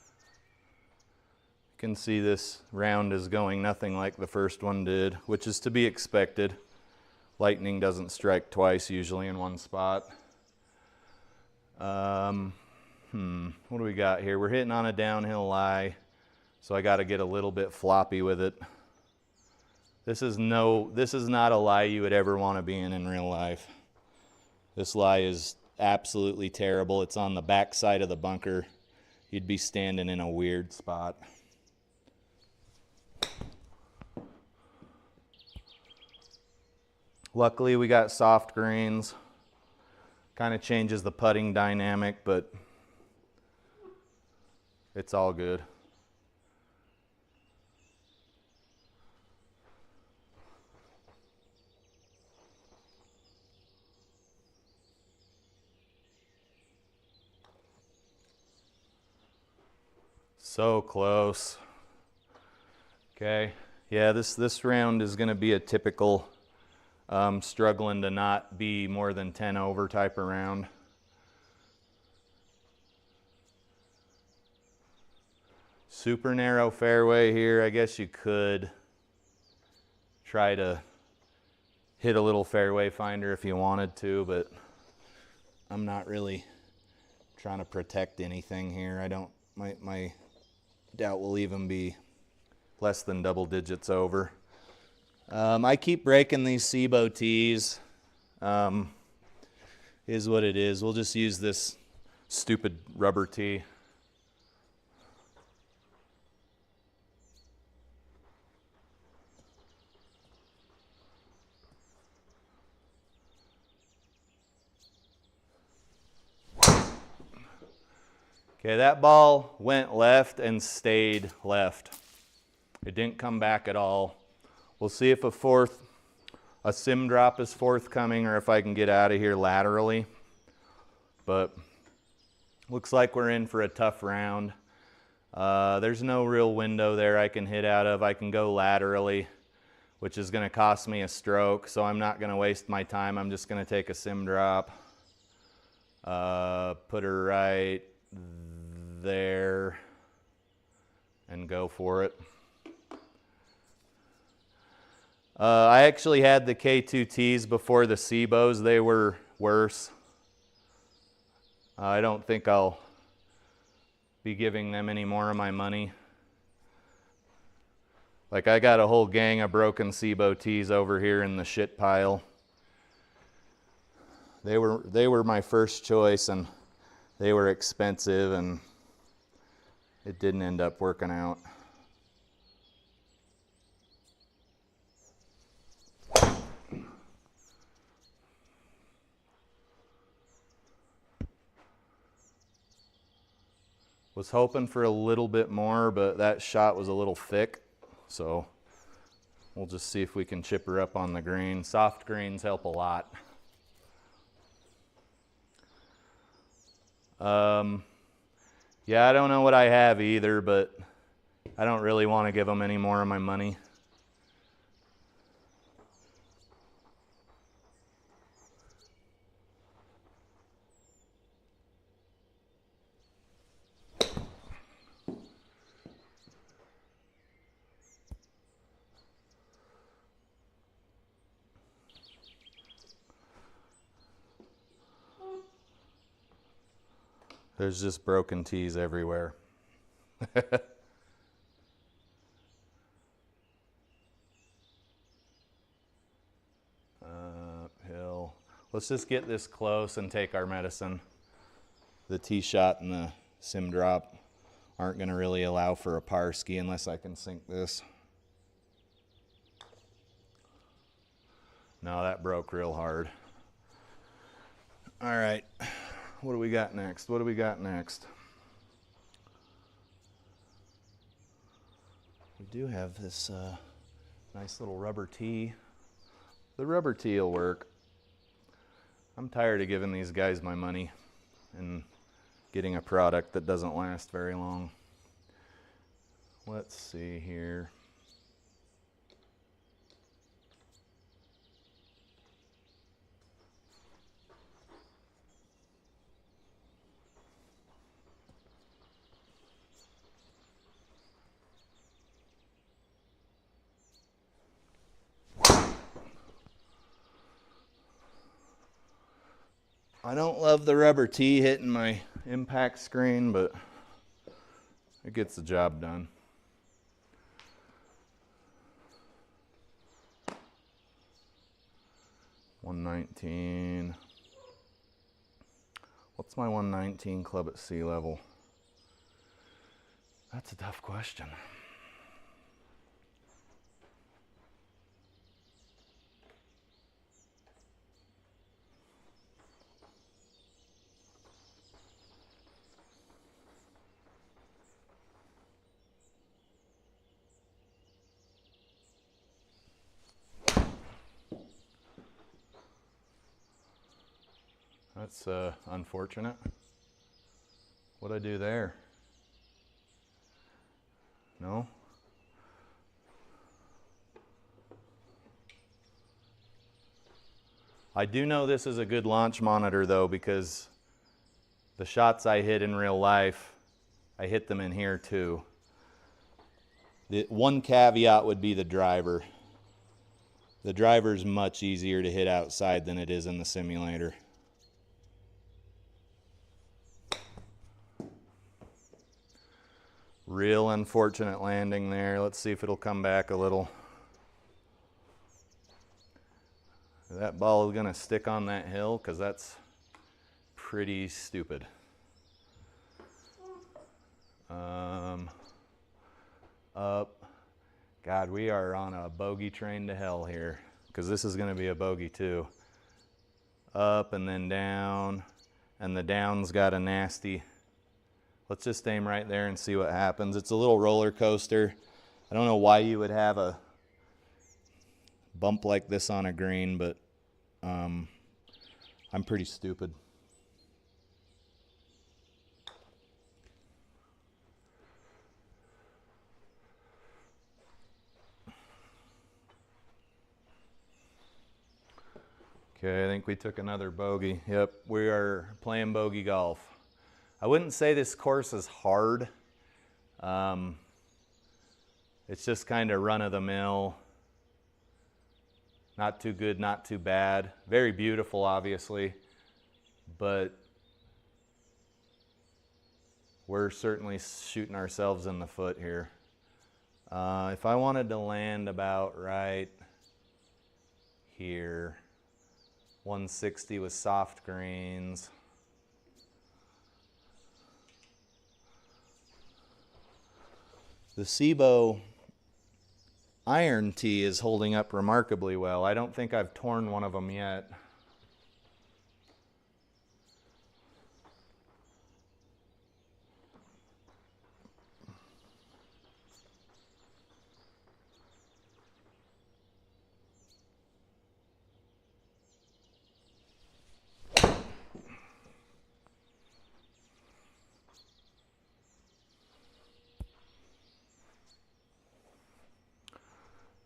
can see this round is going nothing like the first one did, which is to be expected. Lightning doesn't strike twice usually in one spot. What do we got here? We're hitting on a downhill lie, so I got to get a little bit floppy with it. This is not a lie you would ever want to be in real life. This lie is absolutely terrible. It's on the back side of the bunker. You'd be standing in a weird spot. Luckily, we got soft greens. Kind of changes the putting dynamic, but it's all good. So close. Okay, yeah, this round is going to be a typical struggling to not be more than 10 over type of round. Super narrow fairway here. I guess you could try to hit a little fairway finder if you wanted to, but I'm not really trying to protect anything here. I don't, my doubt will even be less than double digits over. I keep breaking these SIGPRO tees. Is what it is. We'll just use this stupid rubber tee. Okay, that ball went left and stayed left. It didn't come back at all. We'll see if a sim drop is forthcoming or if I can get out of here laterally. but looks like we're in for a tough round. There's no real window there I can hit out of. I can go laterally, which is going to cost me a stroke, so I'm not going to waste my time. I'm just going to take a sim drop, put her right there, and go for it. I actually had the K2Ts before the SIGPROs. They were worse. I don't think I'll be giving them any more of my money. Like, I got a whole gang of broken SIGPRO Ts over here in the shit pile. They were my first choice, and they were expensive, and it didn't end up working out. Was hoping for a little bit more, but that shot was a little thick, so we'll just see if we can chip her up on the green. Soft greens help a lot. Yeah, I don't know what I have either, but I don't really want to give them any more of my money. There's just broken T's everywhere. Uphill. Let's just get this close and take our medicine. The tee shot and the sim drop aren't going to really allow for a par ski unless I can sink this. No, that broke real hard. All right. What do we got next? What do we got next? We do have this nice little rubber tee. The rubber tee will work. I'm tired of giving these guys my money and getting a product that doesn't last very long. Let's see here. I don't love the rubber tee hitting my impact screen, but it gets the job done. $119. What's my 119 club at sea level? That's a tough question. That's unfortunate. What'd I do there? No? I do know this is a good launch monitor though, because the shots I hit in real life, I hit them in here too. The one caveat would be the driver. The driver is much easier to hit outside than it is in the simulator. Real unfortunate landing there. Let's see if it'll come back a little. That ball is gonna stick on that hill because that's pretty stupid. Up. God, we are on a bogey train to hell here because this is gonna be a bogey too. Up and then down, and the down's got a nasty. Let's just aim right there and see what happens. It's a little roller coaster. I don't know why you would have a bump like this on a green, but I'm pretty stupid. Okay, I think we took another bogey. Yep, we are playing bogey golf. I wouldn't say this course is hard. It's just kind of run-of-the-mill. Not too good, not too bad. Very beautiful, obviously, but we're certainly shooting ourselves in the foot here. If I wanted to land about right here, 160 with soft greens. The SIGPRO iron tee is holding up remarkably well. I don't think I've torn one of them yet.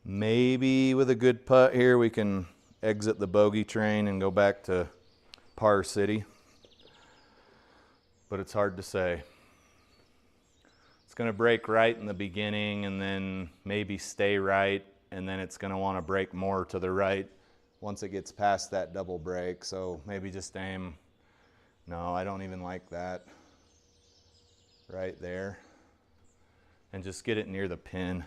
Maybe with a good putt here we can exit the bogey train and go back to Par City, but it's hard to say. It's going to break right in the beginning and then maybe stay right, and then it's going to want to break more to the right once it gets past that double break. So maybe just aim, no, I don't even like that, right there, and just get it near the pin.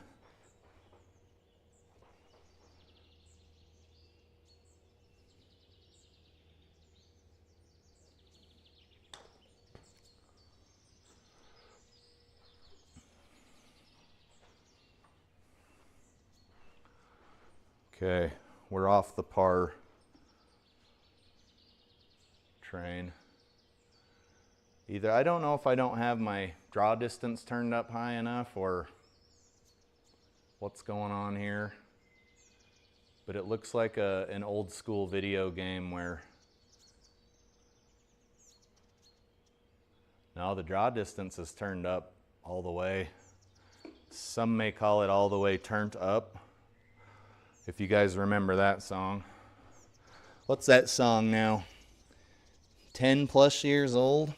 Okay, we're off the par train. Either I don't know if I don't have my draw distance turned up high enough or what's going on here, but it looks like an old school video game where, no, the draw distance is turned up all the way. Some may call it all the way turned up. If you guys remember that song. What's that song now? 10 plus years old?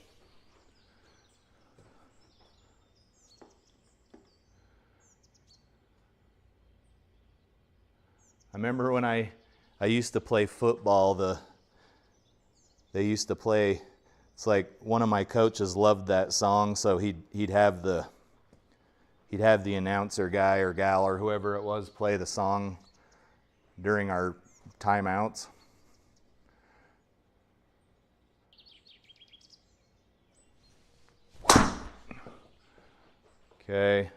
I remember when I used to play football, they used to play, it's like one of my coaches loved that song, so he'd have the announcer guy or gal or whoever it was play the song during our timeouts. Okay,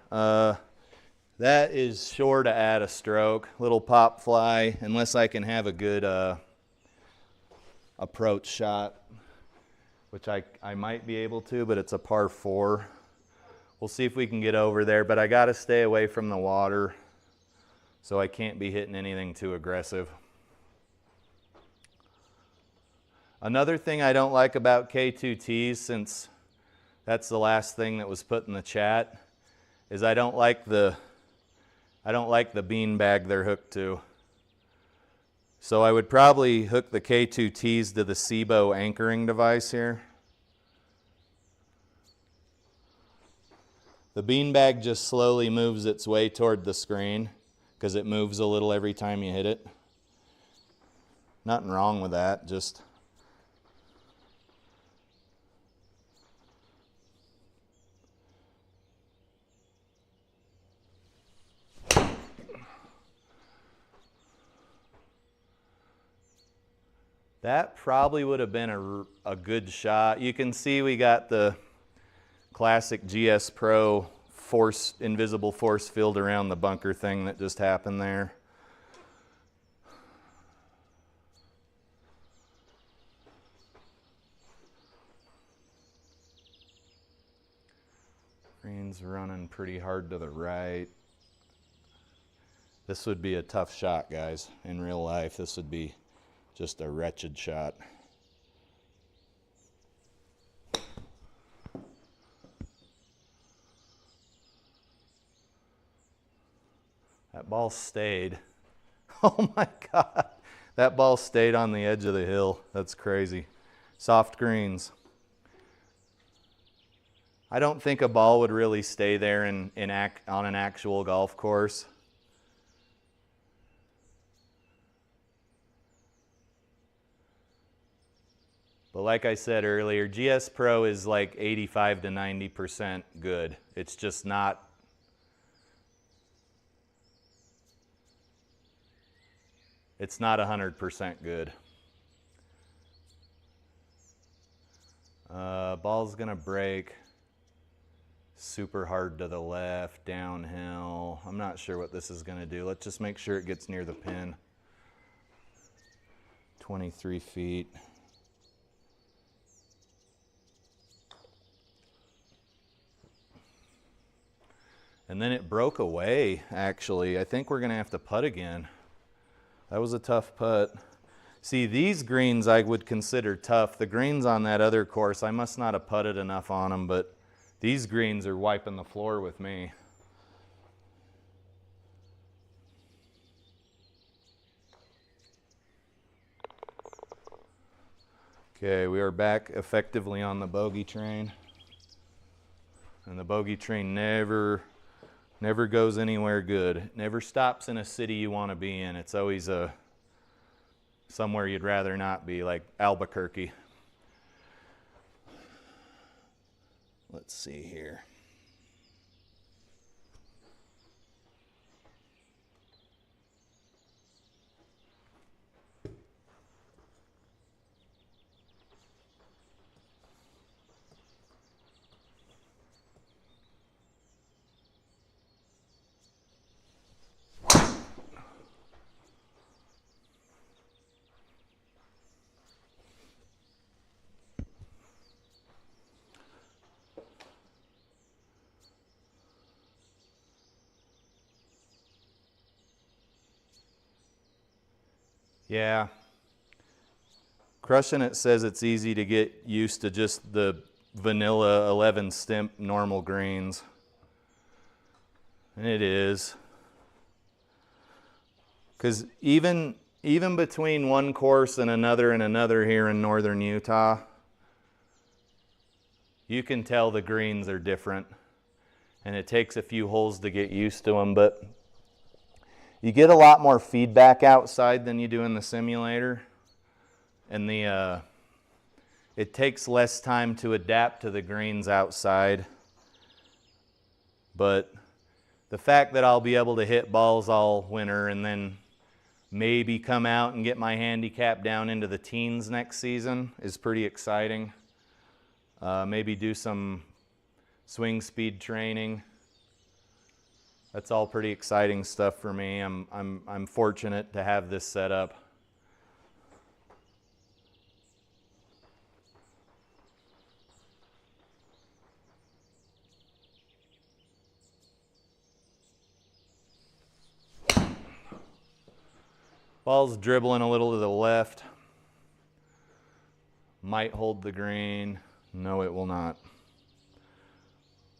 that is sure to add a stroke. Little pop fly, unless I can have a good approach shot, which I might be able to, but it's a par 4. We'll see if we can get over there, but I got to stay away from the water, so I can't be hitting anything too aggressive. Another thing I don't like about K2Ts, since that's the last thing that was put in the chat, is I don't like the bean bag they're hooked to. So I would probably hook the K2Ts to the SIGPRO anchoring device here. The bean bag just slowly moves its way toward the screen, because it moves a little every time you hit it. Nothing wrong with that, just that probably would have been a good shot. You can see we got the classic GS Pro invisible force field around the bunker thing that just happened there. Green's running pretty hard to the right. This would be a tough shot, guys. In real life, this would be just a wretched shot. That ball stayed. Oh my God, That ball stayed on the edge of the hill. That's crazy. Soft greens. I don't think a ball would really stay there on an actual golf course. But like I said earlier, GS Pro is like 85 to 90% good. It's just not. It's not 100% good. Ball's gonna break super hard to the left, downhill. I'm not sure what this is gonna do. Let's just make sure it gets near the pin. 23 feet. And then it broke away, actually. I think we're gonna have to putt again. That was a tough putt. See, these greens I would consider tough. The greens on that other course, I must not have putted enough on them, but these greens are wiping the floor with me. Okay, we are back effectively on the bogey train. And the bogey train never goes anywhere good. It never stops in a city you want to be in. It's always somewhere you'd rather not be, like Albuquerque. Let's see here. Yeah. Crushing It says it's easy to get used to just the vanilla 11 stimp normal greens. And it is. Because even between one course and another here in northern Utah, you can tell the greens are different. And it takes a few holes to get used to them, but you get a lot more feedback outside than you do in the simulator, and it takes less time to adapt to the greens outside. But the fact that I'll be able to hit balls all winter and then maybe come out and get my handicap down into the teens next season is pretty exciting. Maybe do some swing speed training. That's all pretty exciting stuff for me. I'm fortunate to have this set up. Ball's dribbling a little to the left. Might hold the green. No, it will not.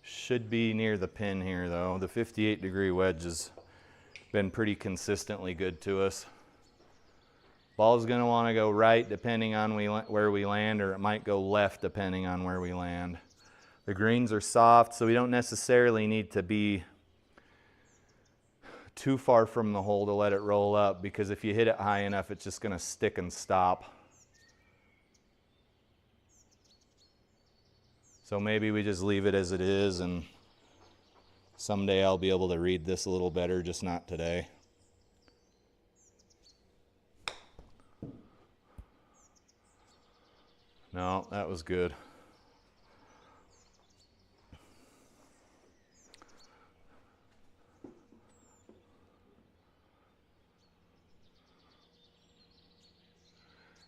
Should be near the pin here though. The 58-degree wedge has been pretty consistently good to us. Ball's going to want to go right depending on where we land, or it might go left depending on where we land. The greens are soft, so we don't necessarily need to be too far from the hole to let it roll up, because if you hit it high enough, it's just going to stick and stop. So maybe we just leave it as it is, and someday I'll be able to read this a little better, just not today. No, that was good.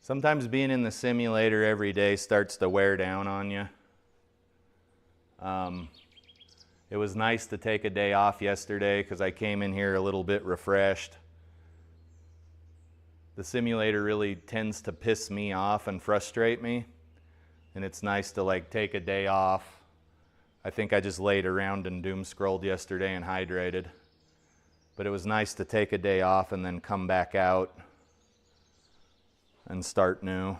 Sometimes being in the simulator every day starts to wear down on you. It was nice to take a day off yesterday because I came in here a little bit refreshed. The simulator really tends to piss me off and frustrate me, and it's nice to like take a day off. I think I just laid around and doom scrolled yesterday and hydrated, but it was nice to take a day off and then come back out and start new.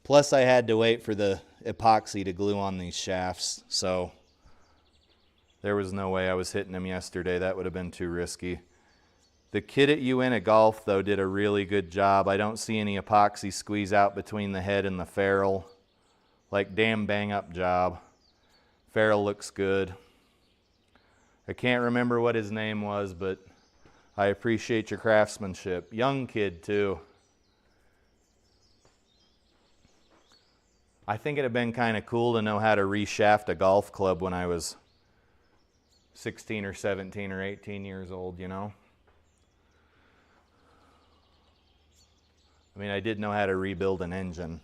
Plus I had to wait for the epoxy to glue on these shafts, so there was no way I was hitting them yesterday. That would have been too risky. The kid at Uinta Golf, though, did a really good job. I don't see any epoxy squeeze out between the head and the ferrule. Like, damn bang-up job. Ferrule looks good. I can't remember what his name was, but I appreciate your craftsmanship. Young kid, too. I think it'd have been kind of cool to know how to reshaft a golf club when I was 16 or 17 or 18 years old, you know? I mean, I did know how to rebuild an engine.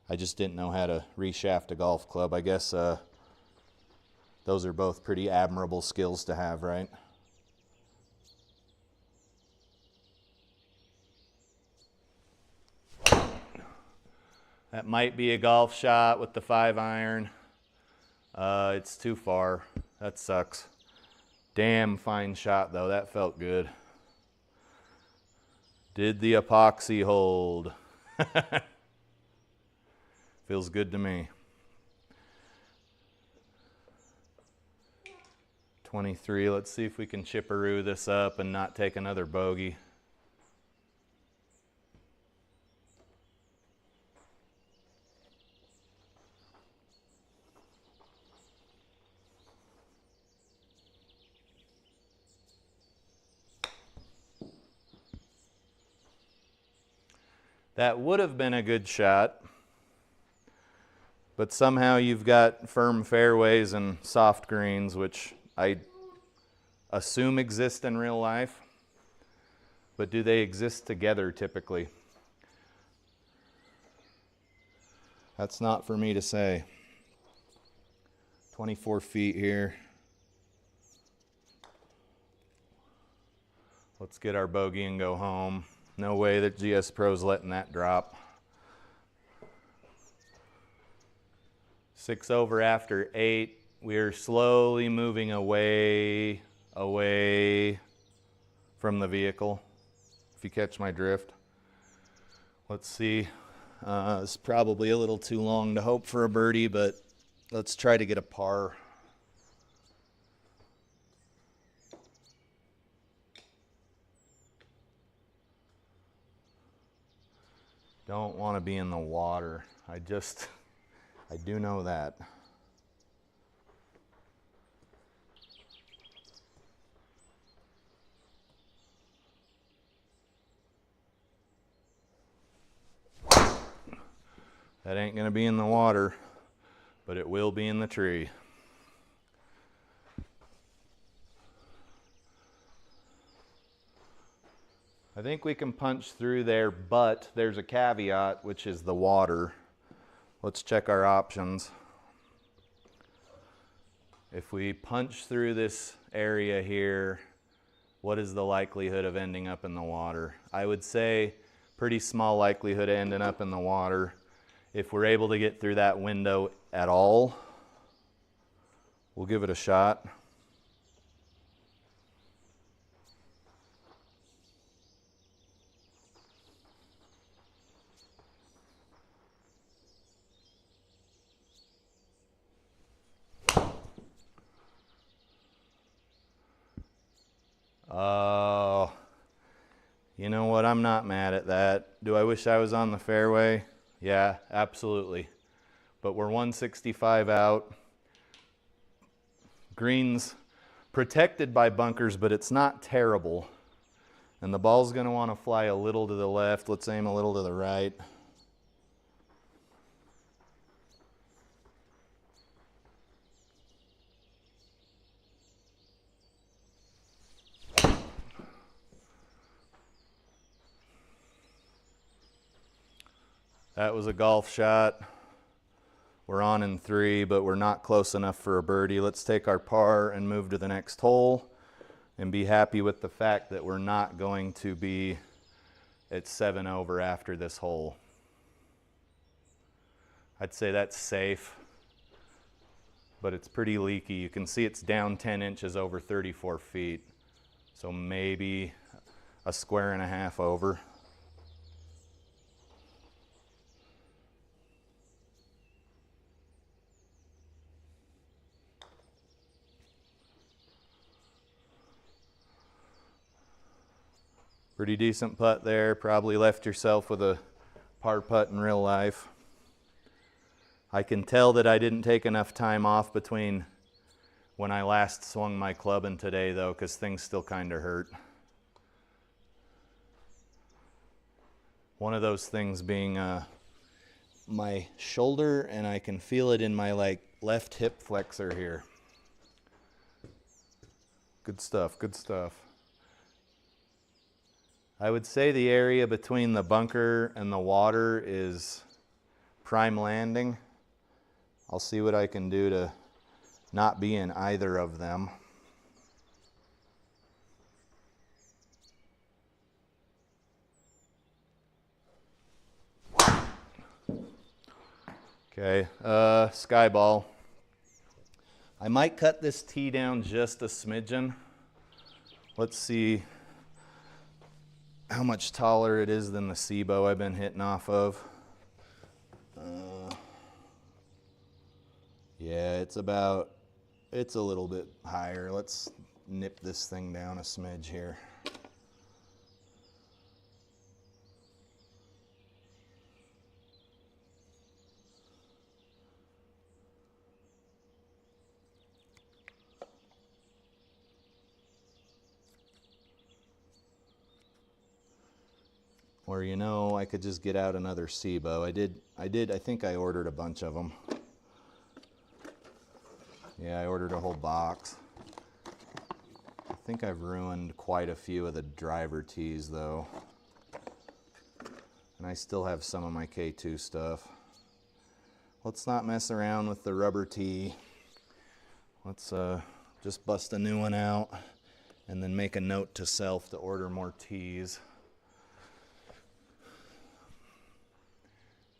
I just didn't know how to reshaft a golf club. I guess those are both pretty admirable skills to have, right? That might be a golf shot with the 5-iron. It's too far. That sucks. Damn fine shot, though. That felt good. Did the epoxy hold? Feels good to me. 23. Let's see if we can chipperoo this up and not take another bogey. That would have been a good shot, but somehow you've got firm fairways and soft greens, which I assume exist in real life, but do they exist together typically? That's not for me to say. 24 feet here. Let's get our bogey and go home. No way that GS Pro's letting that drop. 6 over after 8. We're slowly moving away from the vehicle, if you catch my drift. Let's see. It's probably a little too long to hope for a birdie, but let's try to get a par. Don't want to be in the water. I do know that. That ain't going to be in the water, but it will be in the tree. I think we can punch through there, but there's a caveat, which is the water. Let's check our options. If we punch through this area here, what is the likelihood of ending up in the water? I would say pretty small likelihood of ending up in the water. If we're able to get through that window at all, we'll give it a shot. Oh, you know what? I'm not mad at that. Do I wish I was on the fairway? Yeah, absolutely. But we're 165 out. Green's protected by bunkers, but it's not terrible. And the ball's going to want to fly a little to the left. Let's aim a little to the right. That was a golf shot. We're on in 3, but we're not close enough for a birdie. Let's take our par and move to the next hole and be happy with the fact that we're not going to be at 7 over after this hole. I'd say that's safe, but it's pretty leaky. You can see it's down 10 inches over 34 feet. So maybe a square and a half over. Pretty decent putt there. Probably left yourself with a par putt in real life. I can tell that I didn't take enough time off between when I last swung my club and today though, because things still kind of hurt. One of those things being my shoulder, and I can feel it in my left hip flexor here. Good stuff, good stuff. I would say the area between the bunker and the water is prime landing. I'll see what I can do to not be in either of them. Okay, sky ball. I might cut this tee down just a smidgen. Let's see how much taller it is than the SIGPRO I've been hitting off of. Yeah, it's a little bit higher. Let's nip this thing down a smidge here. Or, you know, I could just get out another SIGPRO. I think I ordered a bunch of them. Yeah, I ordered a whole box. I think I've ruined quite a few of the driver tees though. And I still have some of my K2 stuff. Let's not mess around with the rubber tee. Let's just bust a new one out and then make a note to self to order more tees.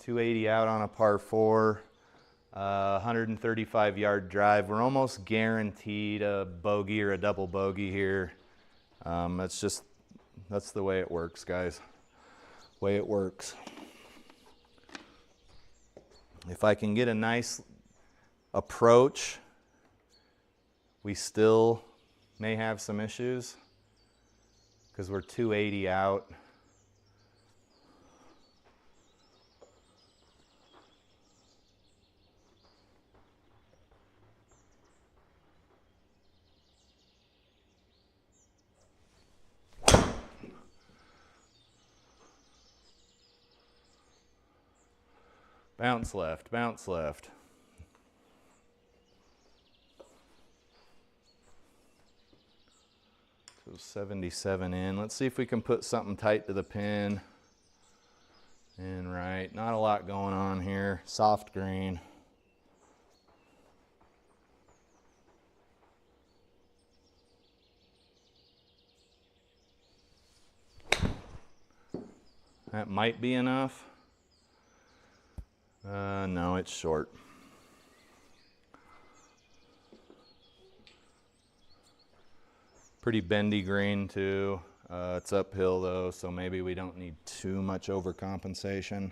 280 out on a par 4, 135-yard drive. We're almost guaranteed a bogey or a double bogey here. That's the way it works, guys. Way it works. If I can get a nice approach, we still may have some issues because we're 280 out. Bounce left, bounce left. So 77 in. Let's see if we can put something tight to the pin. And right, not a lot going on here. Soft green. That might be enough. No, it's short. Pretty bendy green too. It's uphill though, so maybe we don't need too much overcompensation.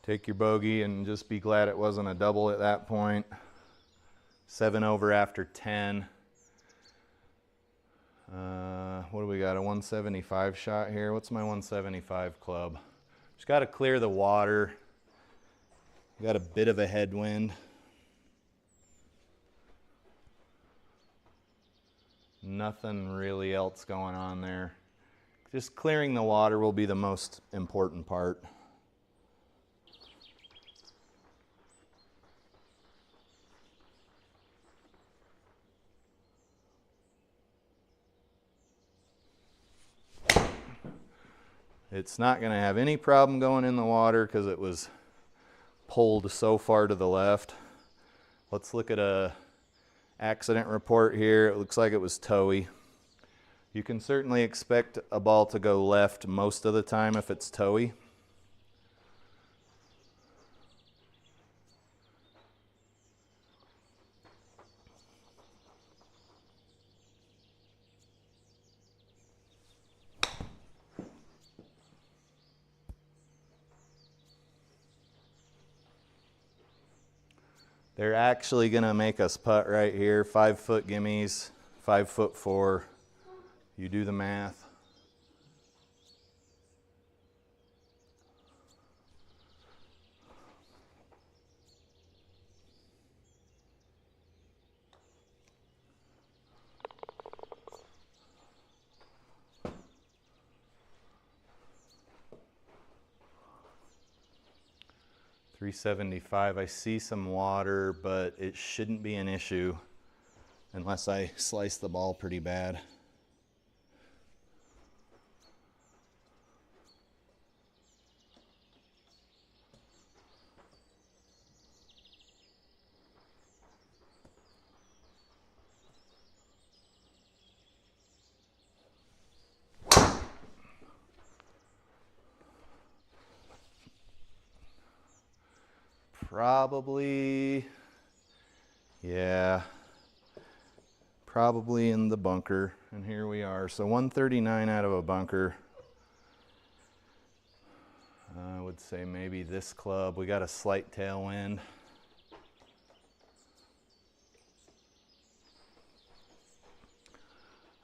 Take your bogey and just be glad it wasn't a double at that point. 7 over after 10. What do we got? A 175 shot here. What's my 175 club? Just got to clear the water. Got a bit of a headwind. Nothing really else going on there. Just clearing the water will be the most important part. It's not going to have any problem going in the water because it was pulled so far to the left. Let's look at a accident report here. It looks like it was towy. You can certainly expect a ball to go left most of the time if it's towy. They're actually gonna make us putt right here. 5 foot gimmies, 5'4". You do the math. .375. I see some water, but it shouldn't be an issue unless I slice the ball pretty bad. Probably, yeah, probably in the bunker, and here we are. So 139 out of a bunker. I would say maybe this club. We got a slight tailwind.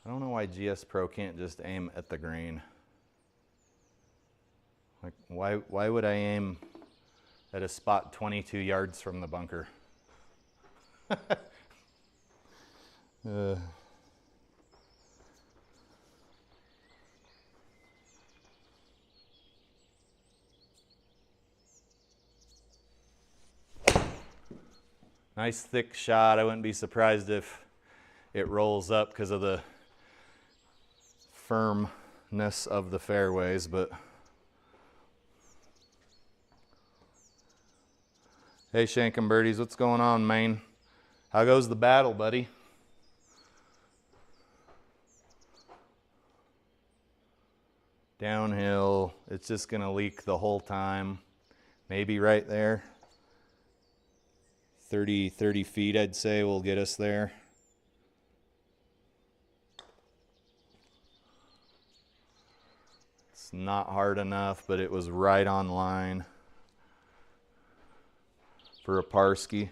I don't know why GS-Pro can't just aim at the green. Like, why would I aim at a spot 22 yards from the bunker? Nice thick shot. I wouldn't be surprised if it rolls up because of the firmness of the fairways, but hey, Shankin' Birdies, what's going on, Maine? How goes the battle, buddy? Downhill, it's just gonna leak the whole time. Maybe right there. 30 feet, I'd say, will get us there. It's not hard enough, but it was right on line for a Parsky.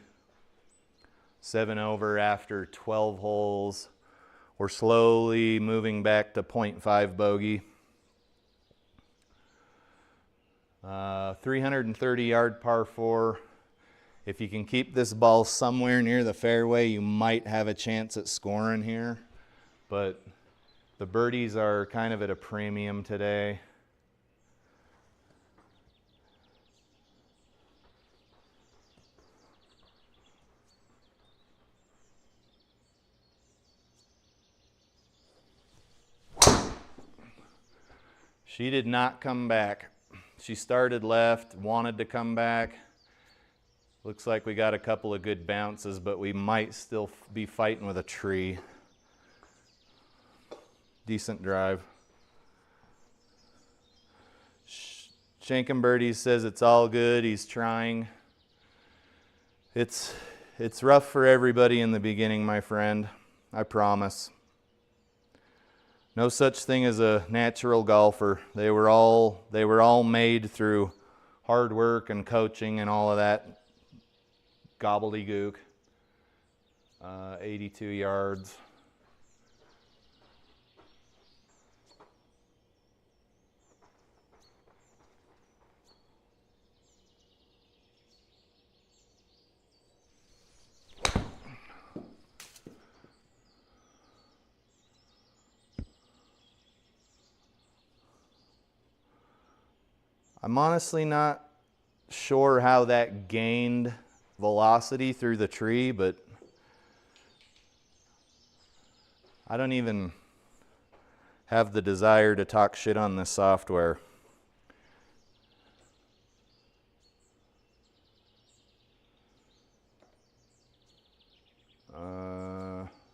7 over after 12 holes. We're slowly moving back to .5 bogey. 330 yard par 4. If you can keep this ball somewhere near the fairway, you might have a chance at scoring here. But the birdies are kind of at a premium today. She did not come back. She started left, wanted to come back. Looks like we got a couple of good bounces, but we might still be fighting with a tree. Decent drive. Shankin' Birdies says it's all good. He's trying. It's rough for everybody in the beginning, my friend. I promise. No such thing as a natural golfer. They were all made through hard work and coaching and all of that gobbledygook. 82 yards. I'm honestly not sure how that gained velocity through the tree, but I don't even have the desire to talk shit on this software.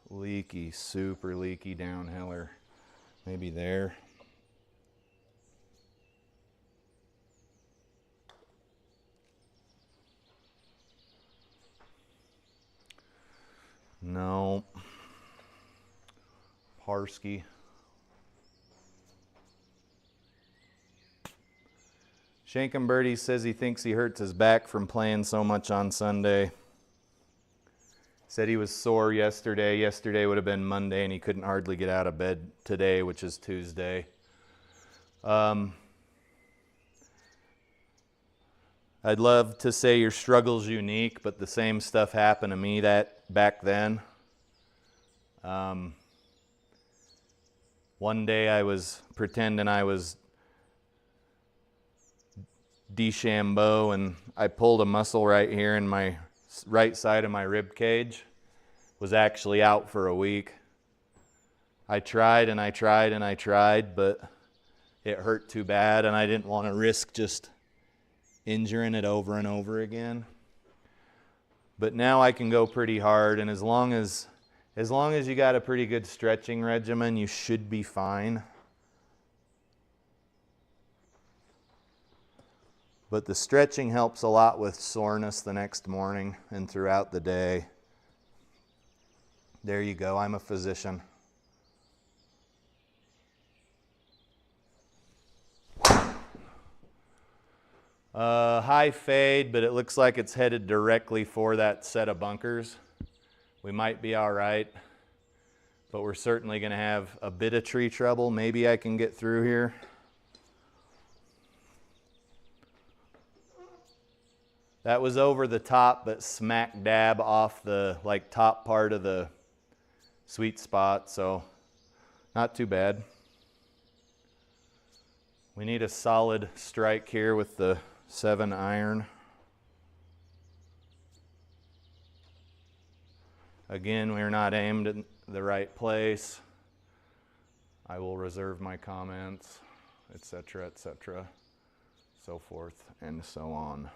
Leaky, super leaky downhiller. Maybe there. No. Parsky. Shankin' Birdie says he thinks he hurts his back from playing so much on Sunday. Said he was sore yesterday. Yesterday would have been Monday, and he couldn't hardly get out of bed today, which is Tuesday. I'd love to say your struggle's unique, but the same stuff happened to me back then. One day I was pretending I was DeChambeau, and I pulled a muscle right here in my right side of my rib cage. Was actually out for a week. I tried and I tried and I tried, but it hurt too bad, and I didn't want to risk just injuring it over and over again. But now I can go pretty hard, and as long as you got a pretty good stretching regimen, you should be fine. But the stretching helps a lot with soreness the next morning and throughout the day. There you go, I'm a physician. High fade, but it looks like it's headed directly for that set of bunkers. We might be all right, but we're certainly going to have a bit of tree trouble. Maybe I can get through here. That was over the top, but smack dab off the top part of the sweet spot, so not too bad. We need a solid strike here with the 7 iron. Again, we're not aimed in the right place. I will reserve my comments, etc., so forth and so on.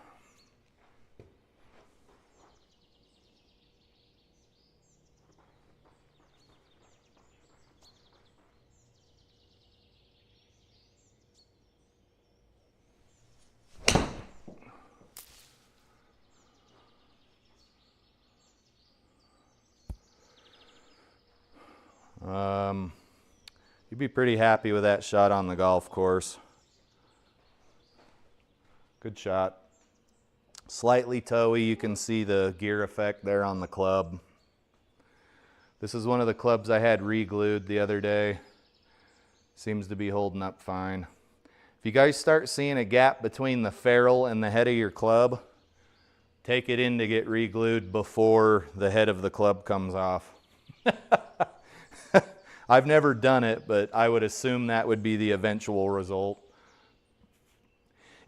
You'd be pretty happy with that shot on the golf course. Good shot. Slightly toey, you can see the gear effect there on the club. This is one of the clubs I had re-glued the other day. Seems to be holding up fine. If you guys start seeing a gap between the ferrule and the head of your club, take it in to get re-glued before the head of the club comes off. I've never done it, but I would assume that would be the eventual result.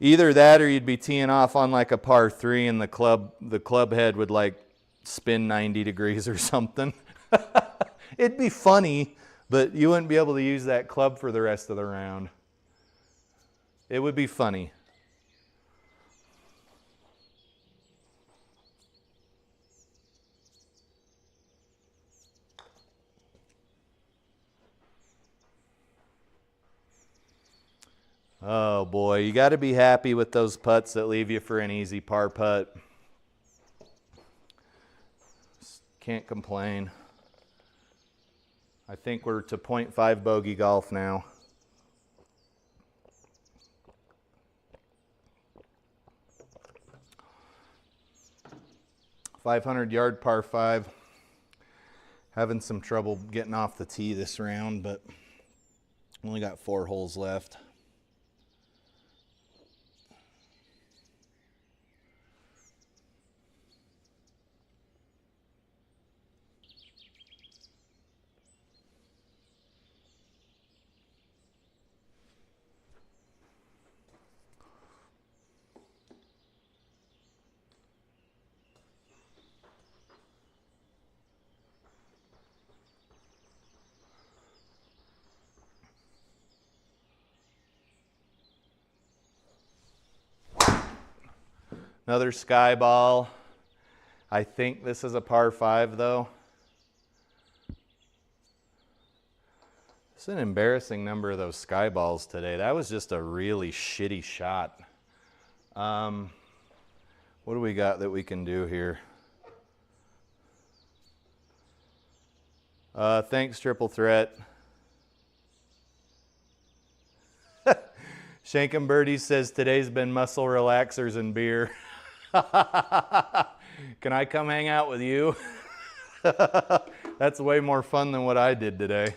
Either that or you'd be teeing off on like a par 3 and the club head would like spin 90 degrees or something. It'd be funny, but you wouldn't be able to use that club for the rest of the round. It would be funny. Oh boy, you got to be happy with those putts that leave you for an easy par putt. Can't complain. I think we're to .5 bogey golf now. .500-yard par 5. Having some trouble getting off the tee this round, but only got 4 holes left. Another sky ball. I think this is a par 5 though. It's an embarrassing number of those sky balls today. That was just a really shitty shot. What do we got that we can do here? Thanks, Triple Threat. Shankum Birdie says today's been muscle relaxers and beer. Can I come hang out with you? That's way more fun than what I did today.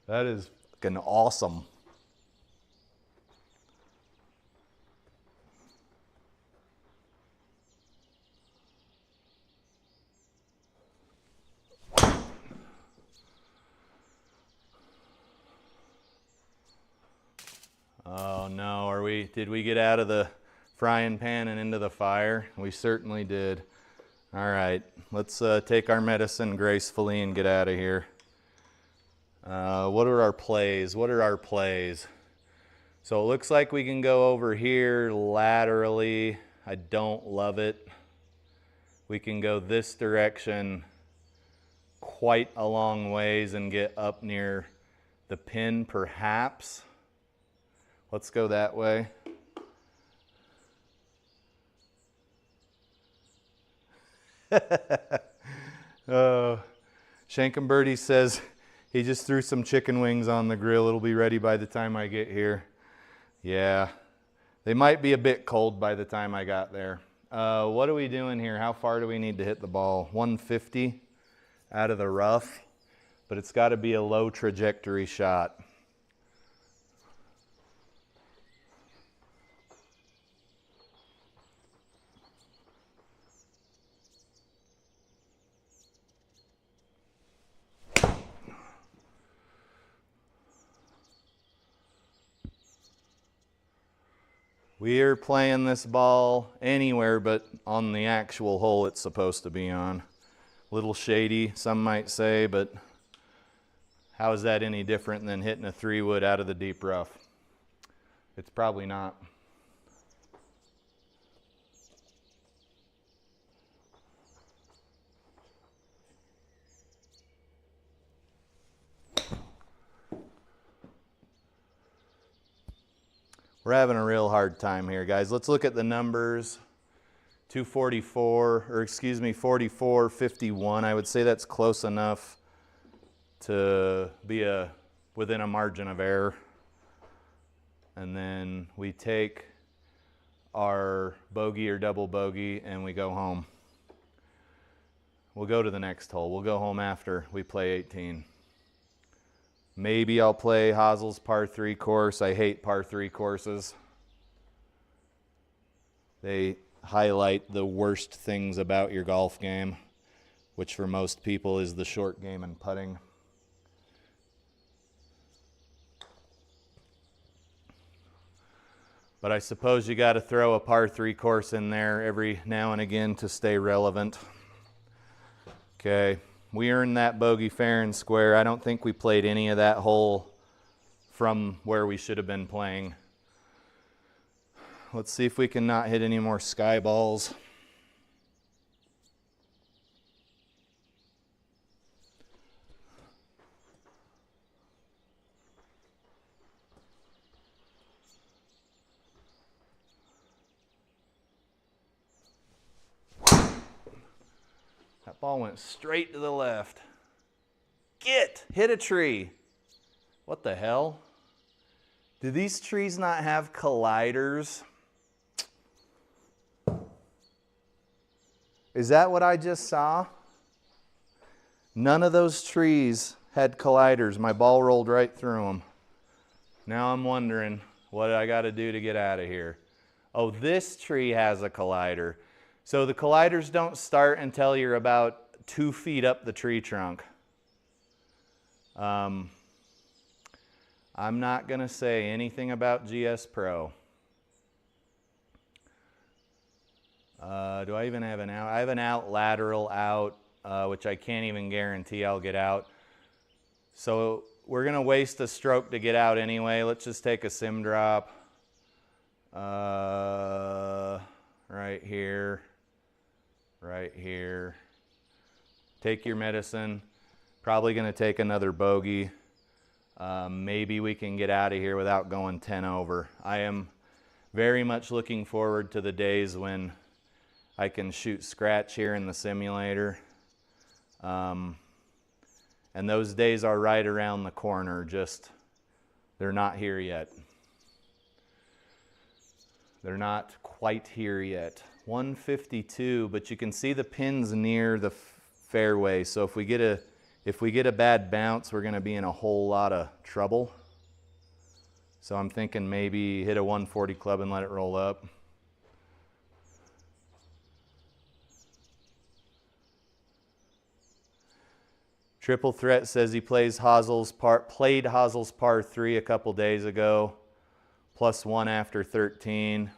That is fucking awesome. Oh no, did we get out of the frying pan and into the fire? We certainly did. All right, let's take our medicine gracefully and get out of here. What are our plays? So it looks like we can go over here laterally. I don't love it. We can go this direction quite a long ways and get up near the pin perhaps. Let's go that way. Shankenbirdie says he just threw some chicken wings on the grill. It'll be ready by the time I get here. Yeah, they might be a bit cold by the time I got there. What are we doing here? How far do we need to hit the ball? 150 out of the rough, but it's got to be a low trajectory shot. We are playing this ball anywhere but on the actual hole it's supposed to be on. A little shady, some might say, but how is that any different than hitting a 3-wood out of the deep rough? It's probably not. We're having a real hard time here, guys. Let's look at the numbers. 244, or excuse me, 44.51. I would say that's close enough to be within a margin of error. And then we take our bogey or double bogey and we go home. We'll go to the next hole. We'll go home after we play 18. Maybe I'll play Hazel's par 3 course. I hate par 3 courses. They highlight the worst things about your golf game, which for most people is the short game and putting. But I suppose you got to throw a par 3 course in there every now and again to stay relevant. Okay. We earned that bogey fair and square. I don't think we played any of that hole from where we should have been playing. Let's see if we can not hit any more sky balls. That ball went straight to the left. Hit a tree. What the hell? Do these trees not have colliders? Is that what I just saw? None of those trees had colliders. My ball rolled right through them. Now I'm wondering what I got to do to get out of here. Oh, this tree has a collider. So the colliders don't start until you're about 2 feet up the tree trunk. I'm not going to say anything about GS-Pro. Do I even have an out? I have an out lateral out, which I can't even guarantee I'll get out. So we're going to waste a stroke to get out anyway. Let's just take a sim drop. Right here. Right here. Take your medicine. Probably going to take another bogey. Maybe we can get out of here without going 10 over. I am very much looking forward to the days when I can shoot scratch here in the simulator. And those days are right around the corner, just they're not here yet. They're not quite here yet. 152, but you can see the pins near the fairway. So if we get a bad bounce, we're going to be in a whole lot of trouble. So I'm thinking maybe hit a 140 club and let it roll up. Triple Threat says he played Hazel's par 3 a couple days ago, +1 after 13.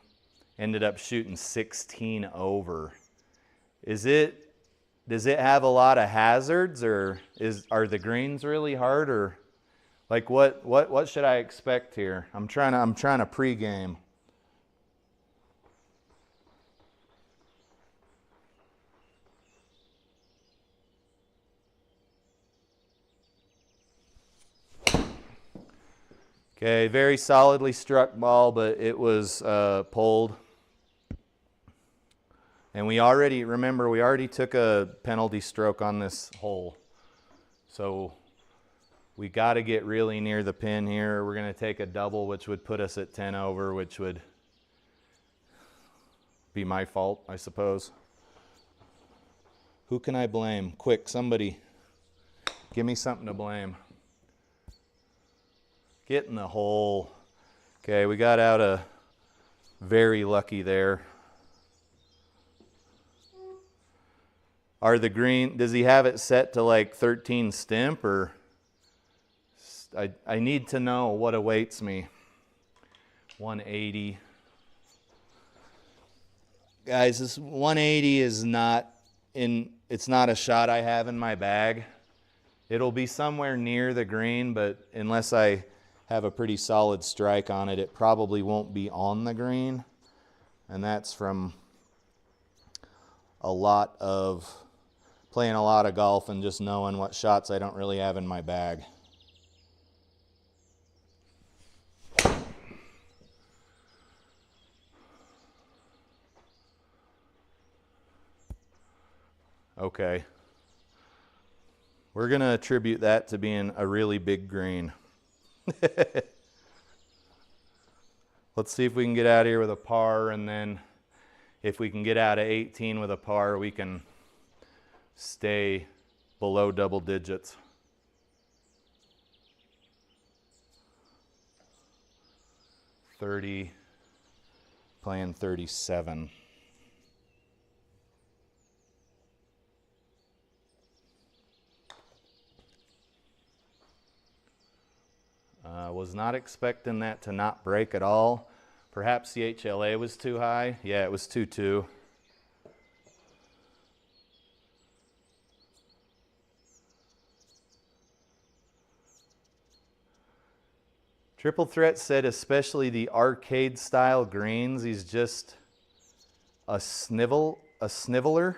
Ended up shooting 16 over. Does it have a lot of hazards, or are the greens really hard, or like what should I expect here? I'm trying to pregame. Okay, very solidly struck ball, but it was pulled. And we already took a penalty stroke on this hole. So we got to get really near the pin here. We're going to take a double, which would put us at 10 over, which would be my fault, I suppose. Who can I blame? Quick, somebody. Give me something to blame. Get in the hole. Okay, we got out a very lucky there. Does he have it set to like 13 stimp, or I need to know what awaits me. 180. Guys, this 180 is it's not a shot I have in my bag. It'll be somewhere near the green, but unless I have a pretty solid strike on it, it probably won't be on the green. And that's from playing a lot of golf and just knowing what shots I don't really have in my bag. Okay. We're going to attribute that to being a really big green. Let's see if we can get out of here with a par, and then if we can get out of 18 with a par, we can stay below double digits. .30, playing 37. Was not expecting that to not break at all. Perhaps the HLA was too high. Yeah, it was 2-2. Triple Threat said especially the arcade style greens, he's just a sniveler.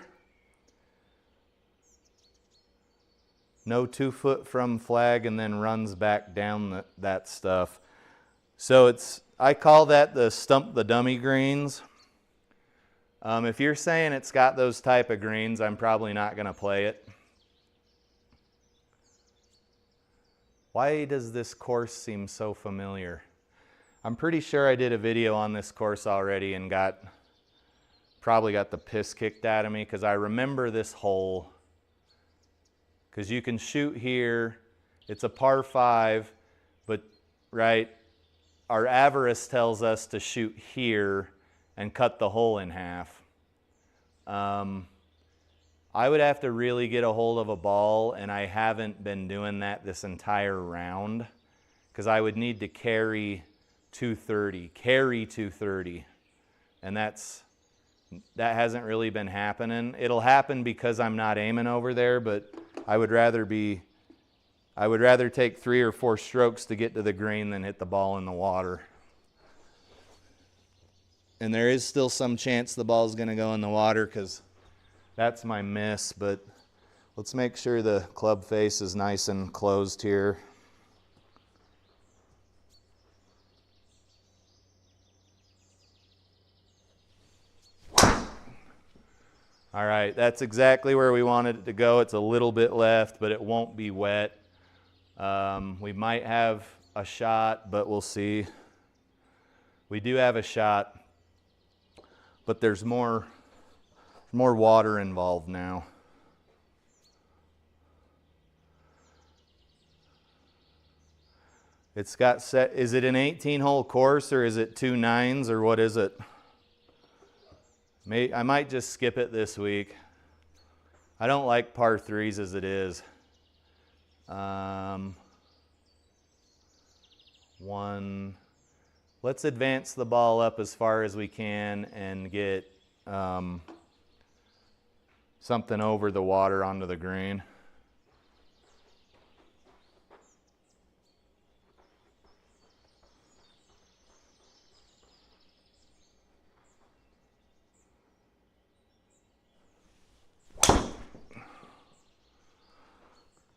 No 2 foot from flag and then runs back down that stuff. So I call that the stump the dummy greens. If you're saying it's got those type of greens, I'm probably not going to play it. Why does this course seem so familiar? I'm pretty sure I did a video on this course already and probably got the piss kicked out of me, because I remember this hole. Because you can shoot here, it's a par 5, but our avarice tells us to shoot here and cut the hole in half. I would have to really get a hold of a ball, and I haven't been doing that this entire round, because I would need to carry 230, and that hasn't really been happening. It'll happen because I'm not aiming over there, but I would rather take 3 or 4 strokes to get to the green than hit the ball in the water. And there is still some chance the ball's going to go in the water, because that's my miss, but let's make sure the club face is nice and closed here. All right, that's exactly where we wanted it to go. It's a little bit left, but it won't be wet. We might have a shot, but we'll see. We do have a shot. but there's more water involved now. It's got set, is it an 18-hole course or is it 2 9s or what is it? I might just skip it this week. I don't like par 3s as it is. Let's advance the ball up as far as we can and get something over the water onto the green.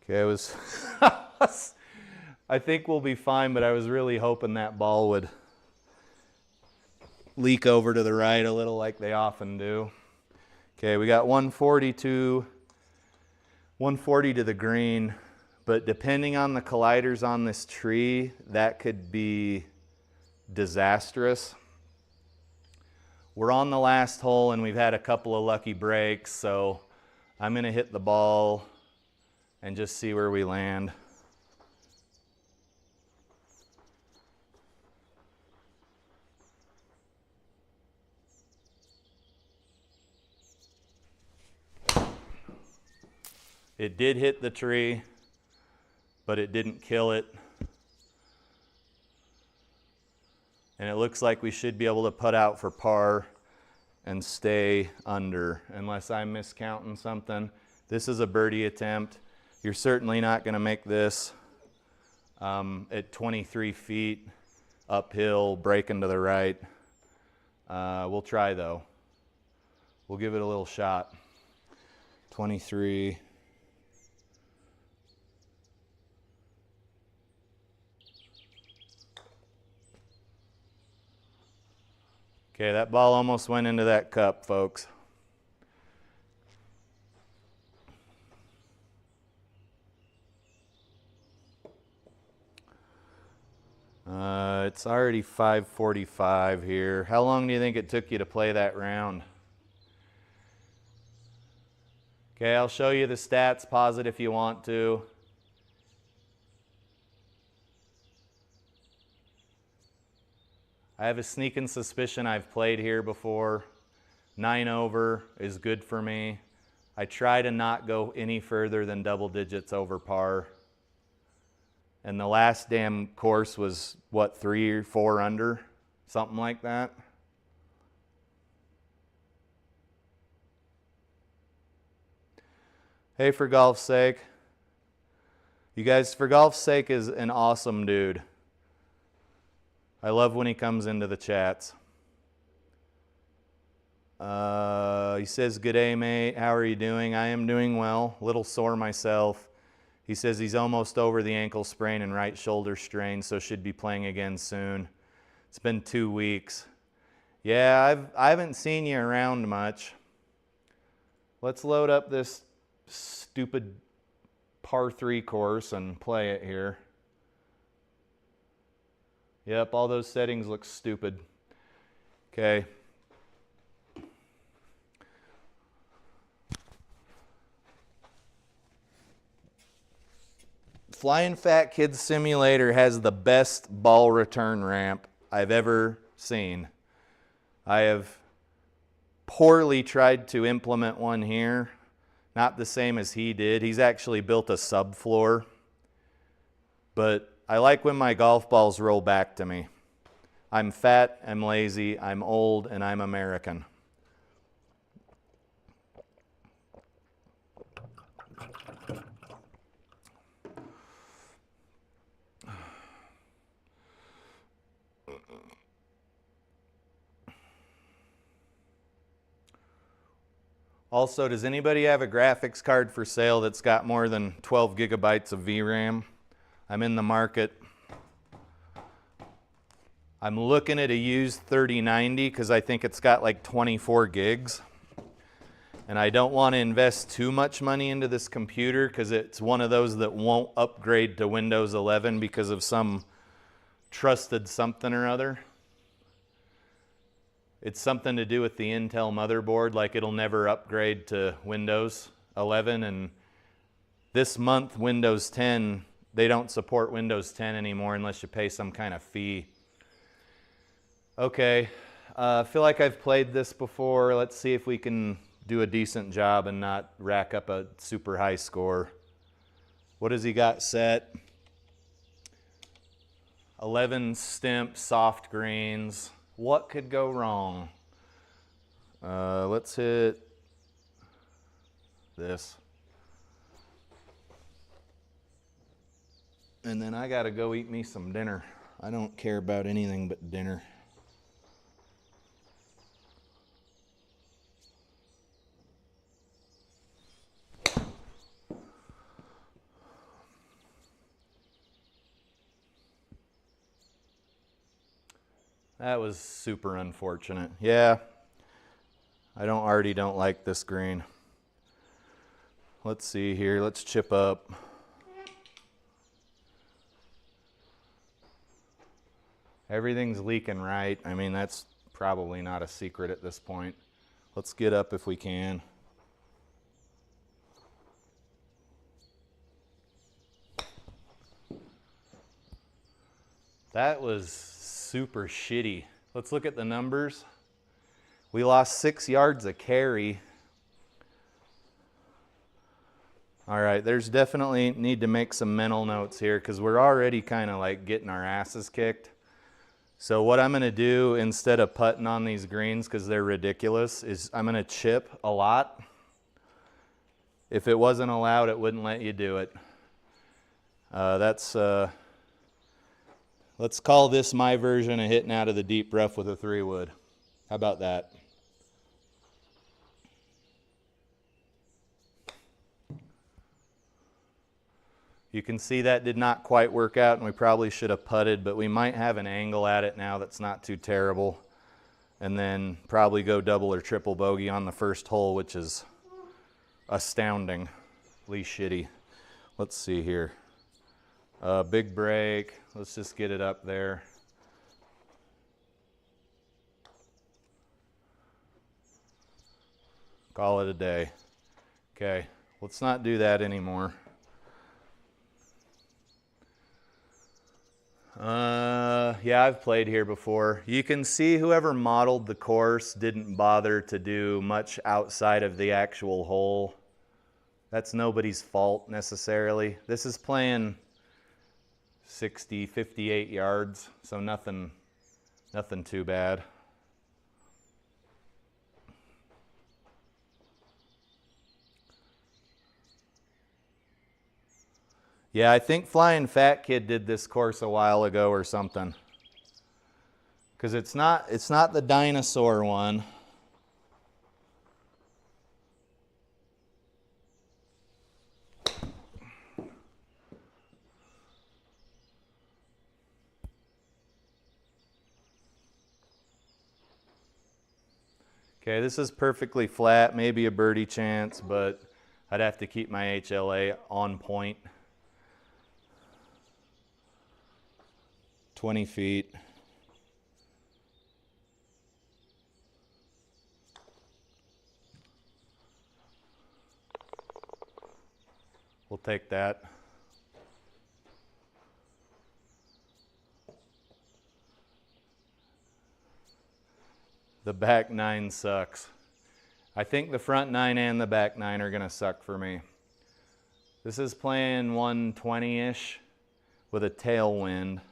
Okay, I think we'll be fine, but I was really hoping that ball would leak over to the right a little like they often do. Okay, we got 140 to the green, but depending on the colliders on this tree, that could be disastrous. We're on the last hole and we've had a couple of lucky breaks, so I'm going to hit the ball and just see where we land. It did hit the tree, but it didn't kill it. And it looks like we should be able to put out for par and stay under, unless I'm miscounting something. This is a birdie attempt. You're certainly not going to make this at 23 feet uphill, breaking to the right. We'll try though. We'll give it a little shot. 23. Okay, that ball almost went into that cup, folks. It's already 5:45 here. How long do you think it took you to play that round? Okay, I'll show you the stats. Pause it if you want to. I have a sneaking suspicion I've played here before. 9 over is good for me. I try to not go any further than double digits over par. And the last damn course was, what, 3 or 4 under? Something like that. Hey, for golf's sake. You guys, for golf's sake is an awesome dude. I love when he comes into the chats. He says, "Good day, mate. How are you doing?" I am doing well. A little sore myself. He says he's almost over the ankle sprain and right shoulder strain, so should be playing again soon. It's been 2 weeks. Yeah, I haven't seen you around much. Let's load up this stupid par 3 course and play it here. Yep, all those settings look stupid. Okay. FlyinFatKid's simulator has the best ball return ramp I've ever seen. I have poorly tried to implement one here. Not the same as he did. He's actually built a subfloor. But I like when my golf balls roll back to me. I'm fat, I'm lazy, I'm old, and I'm American. Also, does anybody have a graphics card for sale that's got more than 12 gigabytes of VRAM? I'm in the market. I'm looking at a used 3090 because I think it's got like 24 gigs. And I don't want to invest too much money into this computer because it's one of those that won't upgrade to Windows 11 because of some trusted something or other. It's something to do with the Intel motherboard, like it'll never upgrade to Windows 11, and this month Windows 10, they don't support Windows 10 anymore unless you pay some kind of fee. Okay, I feel like I've played this before. Let's see if we can do a decent job and not rack up a super high score. What has he got set? 11 stimp soft greens. What could go wrong? Let's hit this. And then I gotta go eat me some dinner. I don't care about anything but dinner. That was super unfortunate. Yeah, I already don't like this green. Let's see here, let's chip up. Everything's leaking right. I mean, that's probably not a secret at this point. Let's get up if we can. That was super shitty. Let's look at the numbers. We lost 6 yards of carry. All right, there's definitely need to make some mental notes here because we're already kind of like getting our asses kicked. So what I'm gonna do instead of putting on these greens because they're ridiculous is I'm gonna chip a lot. If it wasn't allowed, it wouldn't let you do it. Let's call this my version of hitting out of the deep rough with a 3-wood. How about that? You can see that did not quite work out and we probably should have putted, but we might have an angle at it now that's not too terrible. And then probably go double or triple bogey on the first hole, which is astoundingly shitty. Let's see here. Big break. Let's just get it up there. Call it a day. Okay, let's not do that anymore. Yeah, I've played here before. You can see whoever modeled the course didn't bother to do much outside of the actual hole. That's nobody's fault necessarily. This is playing 60, 58 yards, so nothing too bad. Yeah, I think Flying Fat Kid did this course a while ago or something. Because it's not the dinosaur one. Okay, this is perfectly flat, maybe a birdie chance, but I'd have to keep my HLA on point. 20 feet. We'll take that. The back 9 sucks. I think the front 9 and the back 9 are gonna suck for me. This is playing 120-ish with a tailwind.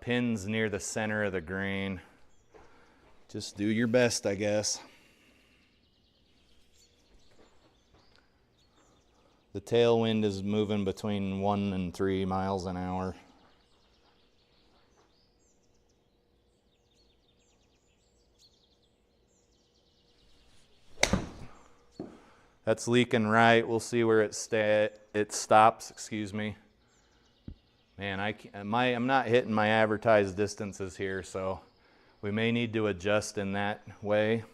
Pins near the center of the green. Just do your best, I guess. The tailwind is moving between 1 and 3 miles an hour. That's leaking right. We'll see where it stops. Excuse me. Man, I'm not hitting my advertised distances here, so we may need to adjust in that way.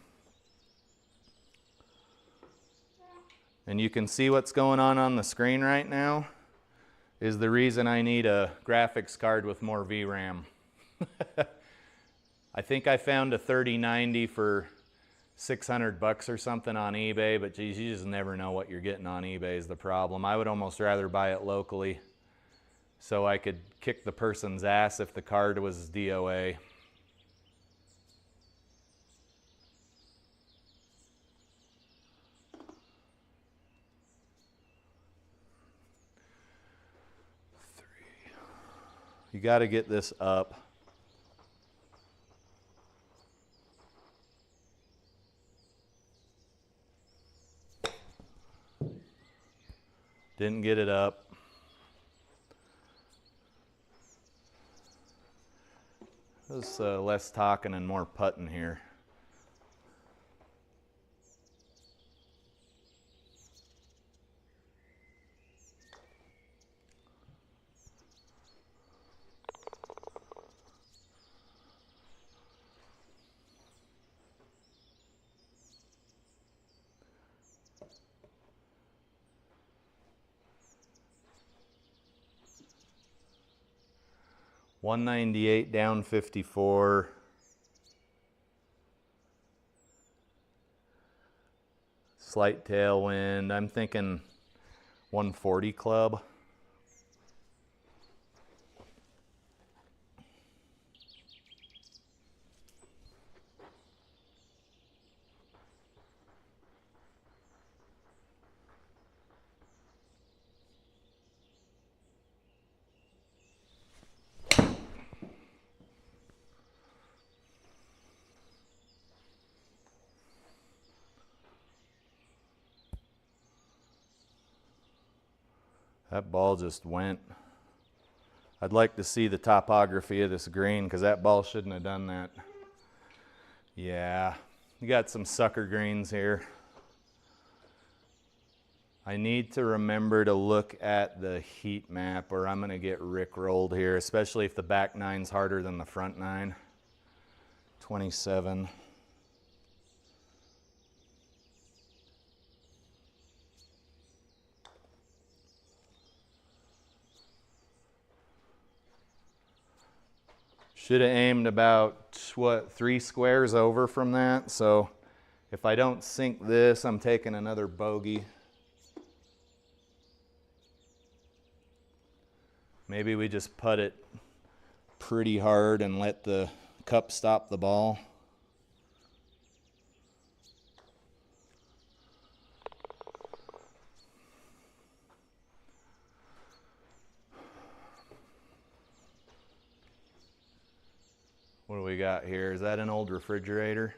And you can see what's going on the screen right now is the reason I need a graphics card with more VRAM. I think I found a 3090 for 600 bucks or something on eBay, but geez, you just never know what you're getting on eBay is the problem. I would almost rather buy it locally so I could kick the person's ass if the card was DOA. You got to get this up. Didn't get it up. There's less talking and more putting here. $198 down 54. Slight tailwind. I'm thinking 140 club. That ball just went. I'd like to see the topography of this green because that ball shouldn't have done that. Yeah, you got some sucker greens here. I need to remember to look at the heat map or I'm going to get rickrolled here, especially if the back nine's harder than the front nine. 27. Should have aimed about, what, 3 squares over from that. So if I don't sink this, I'm taking another bogey. Maybe we just putt it pretty hard and let the cup stop the ball. What do we got here? Is that an old refrigerator?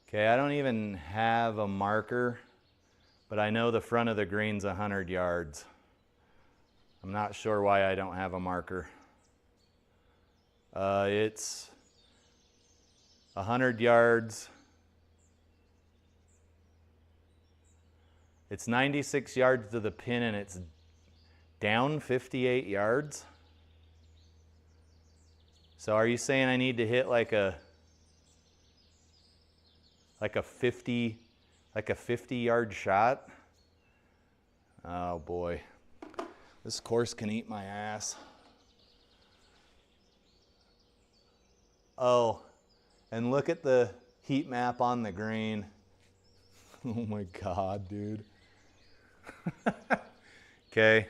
Okay, I don't even have a marker, but I know the front of the green's 100 yards. I'm not sure why I don't have a marker. It's 100 yards. It's 96 yards to the pin and it's down 58 yards. So are you saying I need to hit like a 50 yard shot? Oh boy. This course can eat my ass. Oh, and look at the heat map on the green. Oh my God, dude. Okay.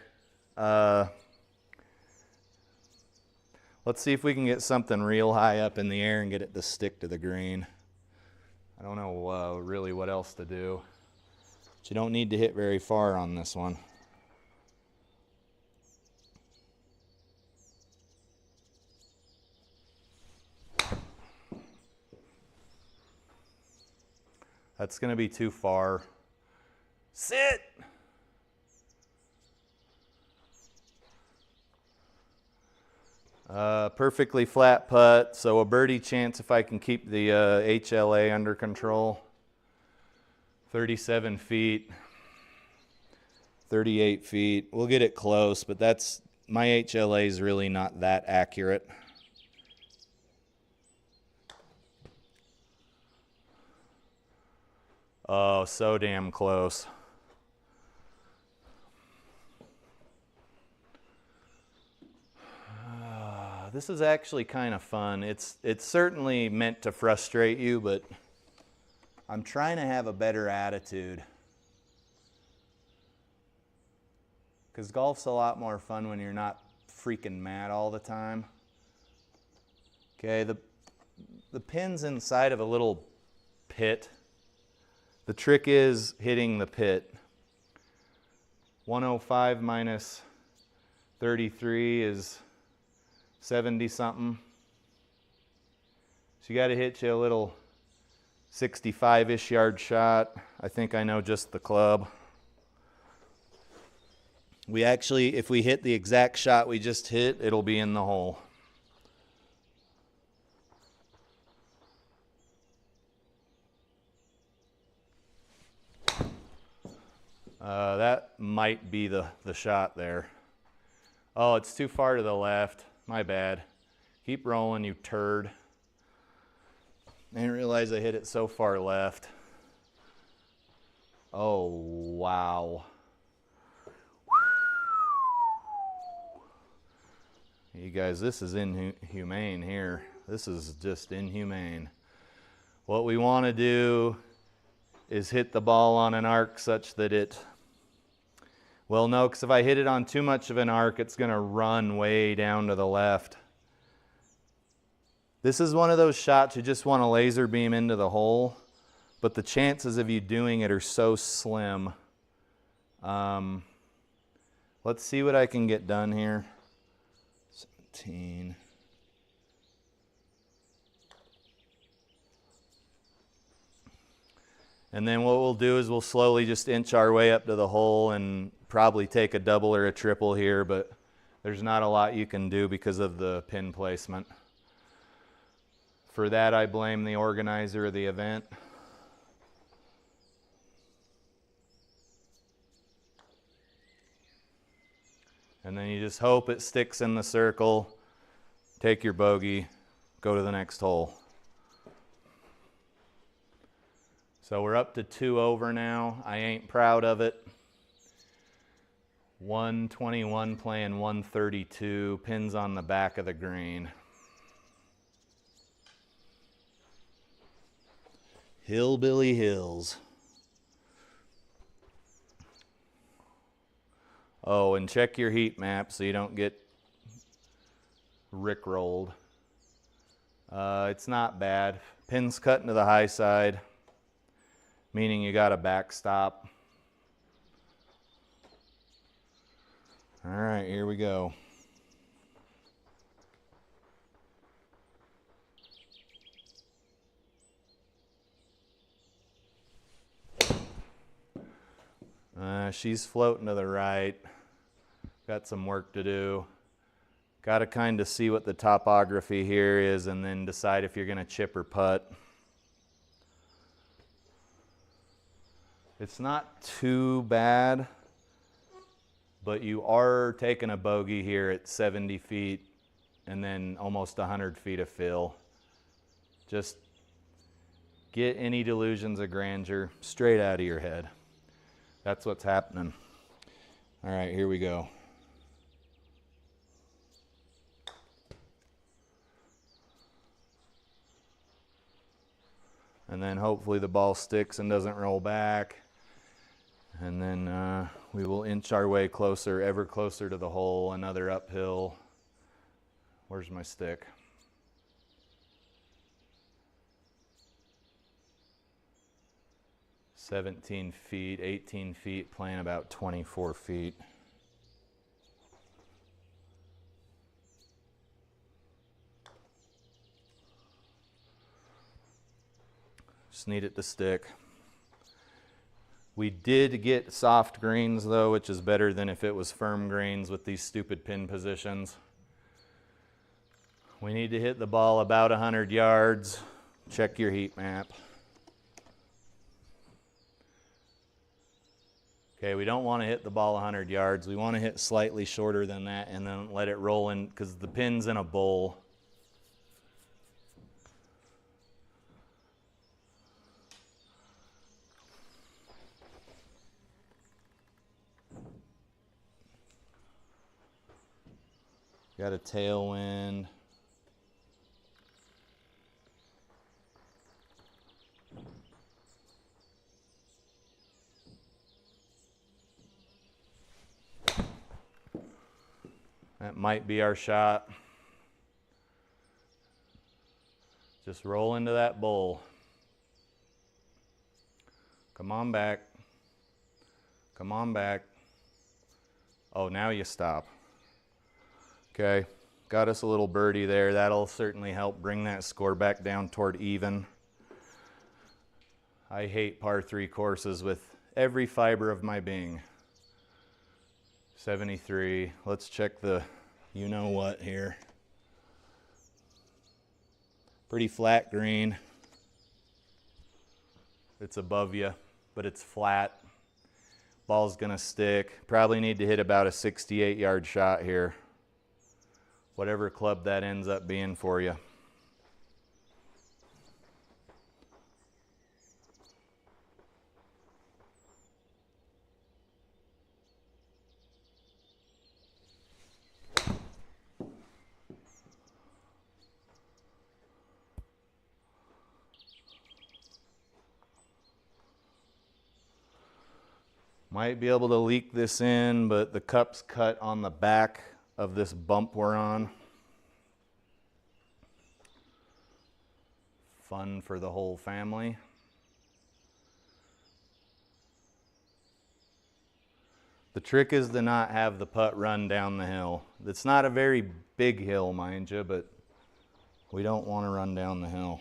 Let's see if we can get something real high up in the air and get it to stick to the green. I don't know really what else to do. But you don't need to hit very far on this one. That's going to be too far. Sit! Perfectly flat putt, so a birdie chance if I can keep the HLA under control. 37 feet, 38 feet. We'll get it close, but that's my HLA is really not that accurate. Oh, so damn close. This is actually kind of fun. It's certainly meant to frustrate you, but I'm trying to have a better attitude. Because golf's a lot more fun when you're not freaking mad all the time. Okay, the pin's inside of a little pit. The trick is hitting the pit. 105 minus 33 is 70 something. So you got to hit you a little 65-ish yard shot. I think I know just the club. We actually, if we hit the exact shot we just hit, it'll be in the hole. That might be the shot there. Oh, it's too far to the left. My bad. Keep rolling, you turd. I didn't realize I hit it so far left. Oh, wow. You guys, this is inhumane here. This is just inhumane. What we want to do is hit the ball on an arc such that it, well, no, because if I hit it on too much of an arc, it's going to run way down to the left. This is one of those shots you just want to laser beam into the hole, but the chances of you doing it are so slim. Let's see what I can get done here. 17. And then what we'll do is we'll slowly just inch our way up to the hole and probably take a double or a triple here, but there's not a lot you can do because of the pin placement. For that, I blame the organizer of the event. And then you just hope it sticks in the circle, take your bogey, go to the next hole. So we're up to 2 over now. I ain't proud of it. 121 playing 132, pins on the back of the green. Hillbilly Hills. Oh, and check your heat map so you don't get rickrolled. It's not bad. Pin's cutting to the high side, meaning you got a backstop. All right, here we go. She's floating to the right. Got some work to do. Got to kind of see what the topography here is and then decide if you're going to chip or putt. It's not too bad, but you are taking a bogey here at 70 feet and then almost 100 feet of fill. Just get any delusions of grandeur straight out of your head. That's what's happening. All right, here we go. And then hopefully the ball sticks and doesn't roll back. And then we will inch our way closer, ever closer to the hole, another uphill. Where's my stick? "17 feet, 18 feet, playing about 24 feet. Just need it to stick. We did get soft greens though, which is better than if it was firm greens with these stupid pin positions. We need to hit the ball about 100 yards. Check your heat map. Okay, we don't want to hit the ball 100 yards. We want to hit slightly shorter than that and then let it roll in because the pin's in a bowl. Got a tailwind. That might be our shot. Just roll into that bull. Come on back. Come on back. Oh, now you stop. Okay, got us a little birdie there. That'll certainly help bring that score back down toward even. I hate par 3 courses with every fiber of my being. 73. Let's check the you know what here. Pretty flat green. It's above you, but it's flat. Ball's gonna stick. Probably need to hit about a 68-yard shot here. Whatever club that ends up being for you. Might be able to leak this in, but the cup's cut on the back of this bump we're on. Fun for the whole family. The trick is to not have the putt run down the hill. It's not a very big hill, mind you, but we don't want to run down the hill.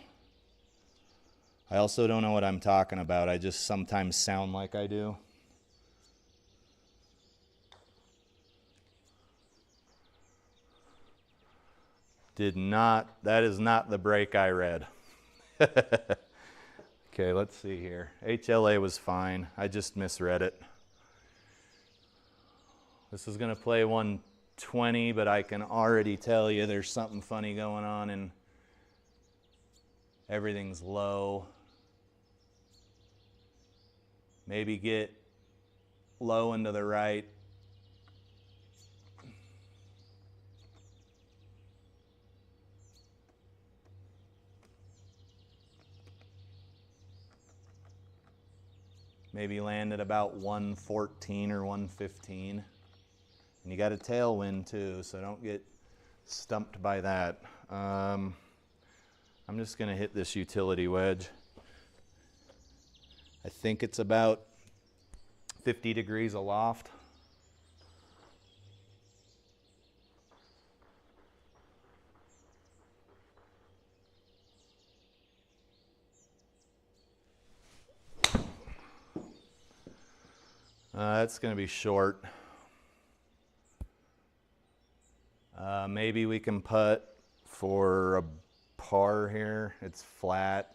I also don't know what I'm talking about. I just sometimes sound like I do. That is not the break I read. Okay, let's see here. HLA was fine. I just misread it. This is gonna play 120, but I can already tell you there's something funny going on and everything's low. Maybe get low and to the right. Maybe land at about 114 or 115. And you got a tailwind too, so don't get stumped by that. I'm just gonna hit this utility wedge. I think it's about 50 degrees aloft. That's going to be short. Maybe we can putt for a par here. It's flat.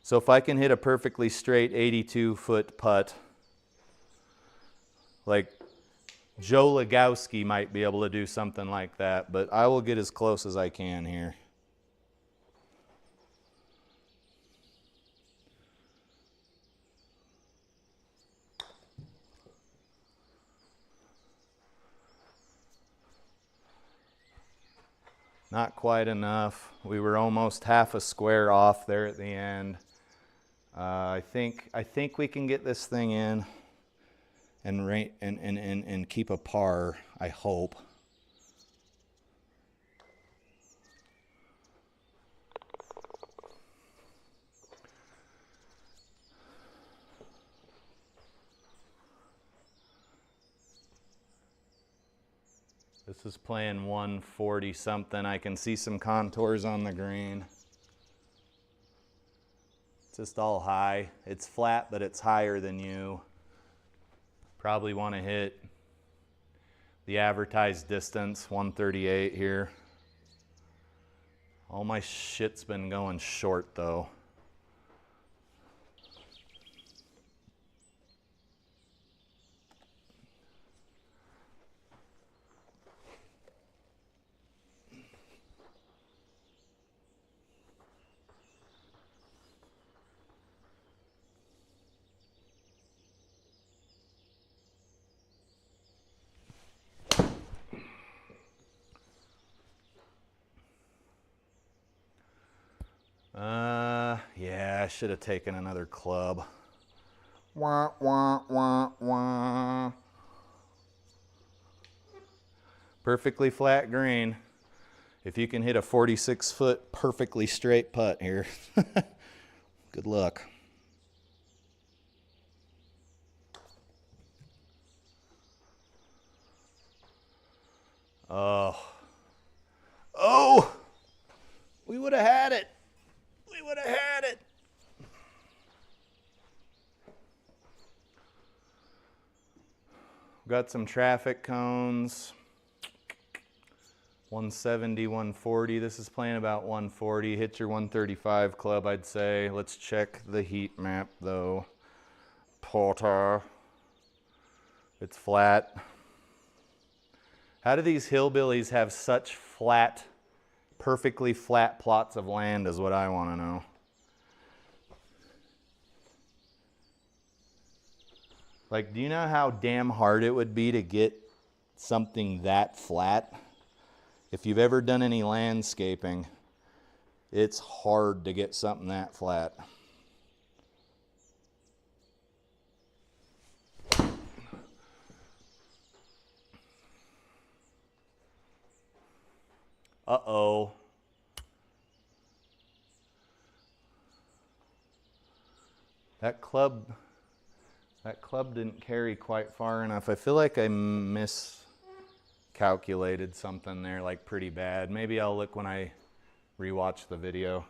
So if I can hit a perfectly straight 82-foot putt, like Joe Legowski might be able to do something like that, but I will get as close as I can here. Not quite enough. We were almost half a square off there at the end. I think we can get this thing in and keep a par, I hope. This is playing 140 something. I can see some contours on the green. It's just all high. It's flat, but it's higher than you. Probably want to hit the advertised distance, 138 here. All my shit's been going short though. Yeah, I should have taken another club. Wah, wah, wah, wah. Perfectly flat green. If you can hit a 46-foot perfectly straight putt here, good luck. Oh. Oh! We would have had it. We would have had it. Got some traffic cones. 170, 140. This is playing about 140. Hit your 135 club, I'd say. Let's check the heat map, though. ProTee. It's flat. How do these hillbillies have such flat, perfectly flat plots of land is what I want to know. Like, do you know how damn hard it would be to get something that flat? If you've ever done any landscaping, it's hard to get something that flat. Uh-oh. That club didn't carry quite far enough. I feel like I miscalculated something there, like pretty bad. Maybe I'll look when I rewatch the video.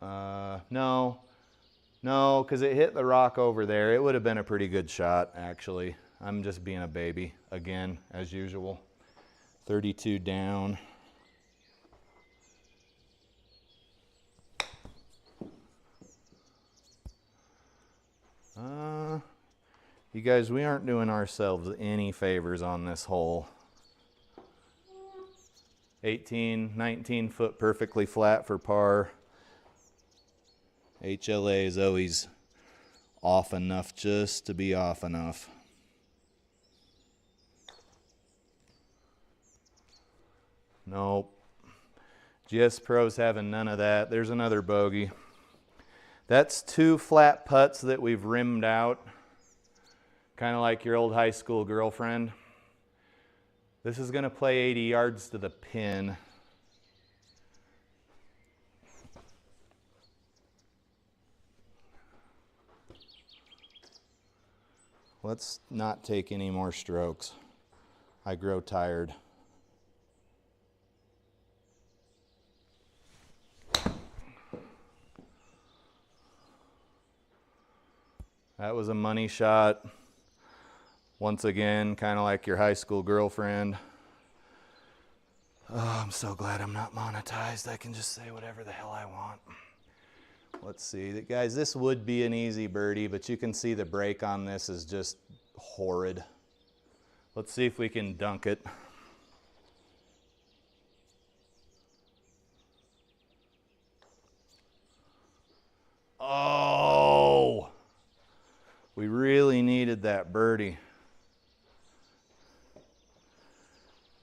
No, because it hit the rock over there. It would have been a pretty good shot, actually. I'm just being a baby, again, as usual. 32 down. You guys, we aren't doing ourselves any favors on this hole. 18, 19 foot perfectly flat for par. HLA is always off enough just to be off enough. Nope. GS Pro's having none of that. There's another bogey. That's 2 flat putts that we've rimmed out. Kind of like your old high school girlfriend. This is going to play 80 yards to the pin. Let's not take any more strokes. I grow tired. That was a money shot. Once again, kind of like your high school girlfriend. Oh, I'm so glad I'm not monetized. I can just say whatever the hell I want. Let's see. Guys, this would be an easy birdie, but you can see the break on this is just horrid. Let's see if we can dunk it. Oh! We really needed that birdie.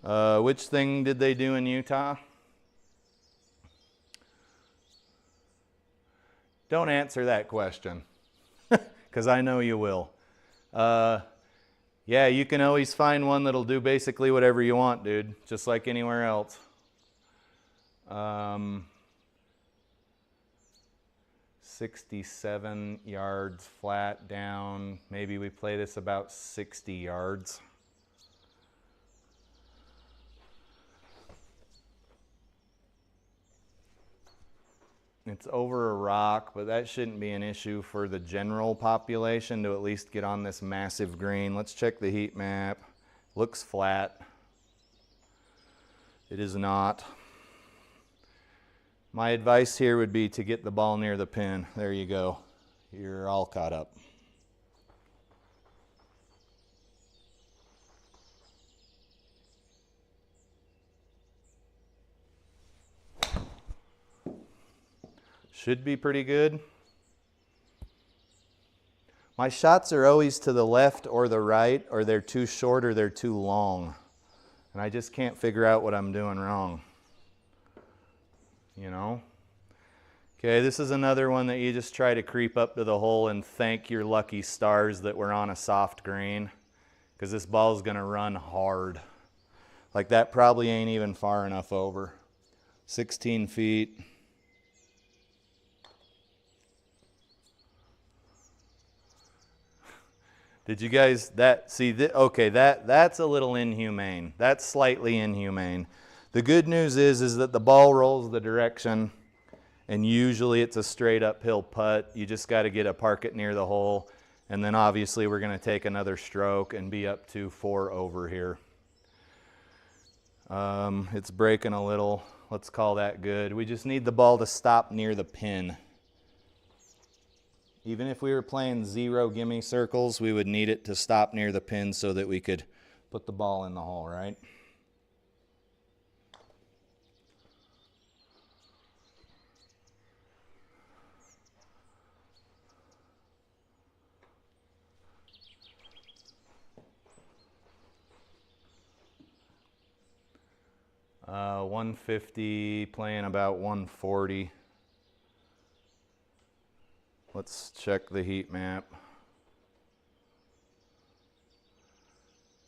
Which thing did they do in Utah? Don't answer that question, because I know you will. Yeah, you can always find one that'll do basically whatever you want, dude, just like anywhere else. 67 yards flat down. Maybe we play this about 60 yards. It's over a rock, but that shouldn't be an issue for the general population to at least get on this massive green. Let's check the heat map. Looks flat. It is not. My advice here would be to get the ball near the pin. There you go. You're all caught up. Should be pretty good. My shots are always to the left or the right, or they're too short or they're too long. And I just can't figure out what I'm doing wrong. You know? Okay, this is another one that you just try to creep up to the hole and thank your lucky stars that we're on a soft green, because this ball is going to run hard. Like that probably ain't even far enough over. 16 feet. Did you guys, okay, that's a little inhumane. That's slightly inhumane. The good news is that the ball rolls the direction, and usually it's a straight uphill putt. You just got to park it near the hole, and then obviously we're going to take another stroke and be up to 4 over here. It's breaking a little. Let's call that good. We just need the ball to stop near the pin. Even if we were playing 0 gimme circles, we would need it to stop near the pin so that we could put the ball in the hole, right? Uh, 150, playing about 140. Let's check the heat map.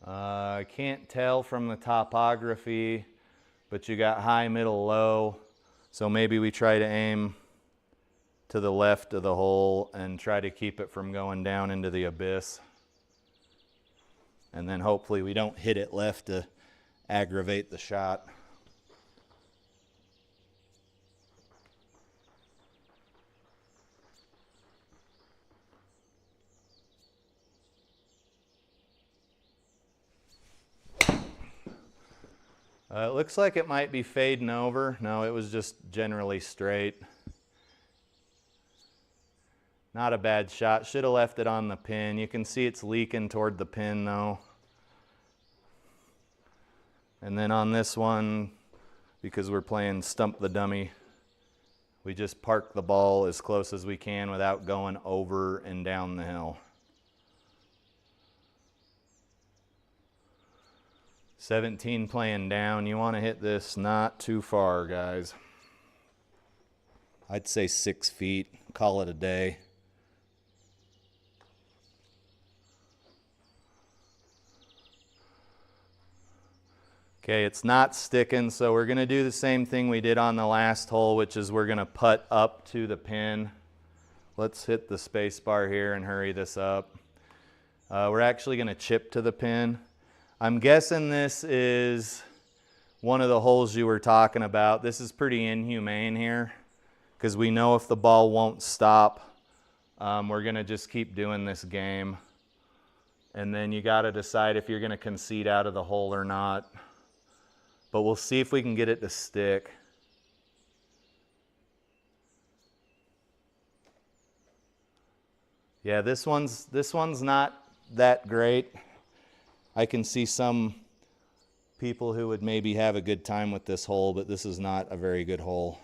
I can't tell from the topography, but you got high, middle, low. So maybe we try to aim to the left of the hole and try to keep it from going down into the abyss. And then hopefully we don't hit it left to aggravate the shot. It looks like it might be fading over. No, it was just generally straight. Not a bad shot. Should have left it on the pin. You can see it's leaking toward the pin though. And then on this one, because we're playing stump the dummy, we just park the ball as close as we can without going over and down the hill. 17 playing down. You want to hit this not too far, guys. I'd say 6 feet. Call it a day. Okay, it's not sticking, so we're going to do the same thing we did on the last hole, which is we're going to putt up to the pin. Let's hit the space bar here and hurry this up. We're actually going to chip to the pin. I'm guessing this is one of the holes you were talking about. This is pretty inhumane here because we know if the ball won't stop, we're going to just keep doing this game. And then you got to decide if you're going to concede out of the hole or not. But we'll see if we can get it to stick. Yeah, this one's not that great. I can see some people who would maybe have a good time with this hole, but this is not a very good hole.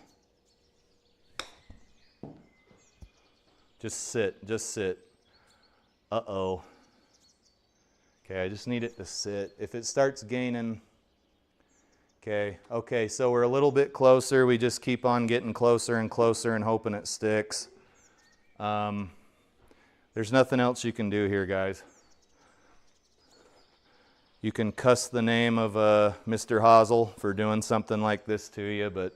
Just sit, just sit. Uh-oh. Okay, I just need it to sit. If it starts gaining, okay, so we're a little bit closer. We just keep on getting closer and closer and hoping it sticks. There's nothing else you can do here, guys. You can cuss the name of Mr. Hosel for doing something like this to you, but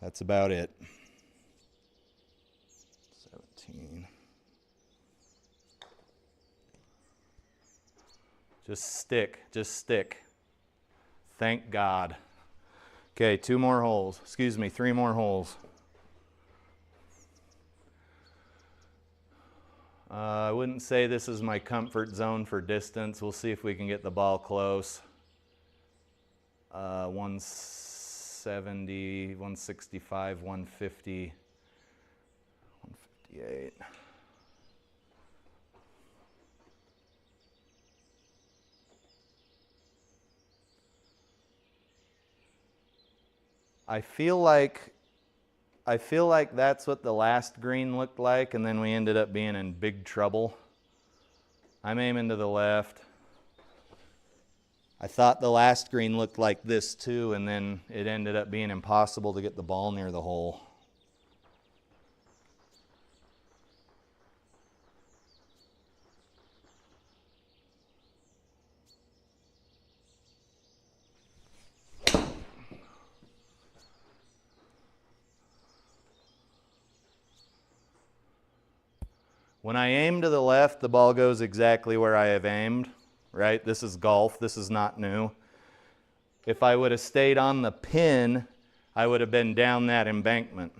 that's about it. 17. Just stick, just stick. Thank God. Okay, 2 more holes. Excuse me, 3 more holes. I wouldn't say this is my comfort zone for distance. We'll see if we can get the ball close. 170, 165, 150, 158. I feel like that's what the last green looked like, and then we ended up being in big trouble. I'm aiming to the left. I thought the last green looked like this too, and then it ended up being impossible to get the ball near the hole. When I aim to the left, the ball goes exactly where I have aimed, right? This is golf, this is not new. If I would have stayed on the pin, I would have been down that embankment.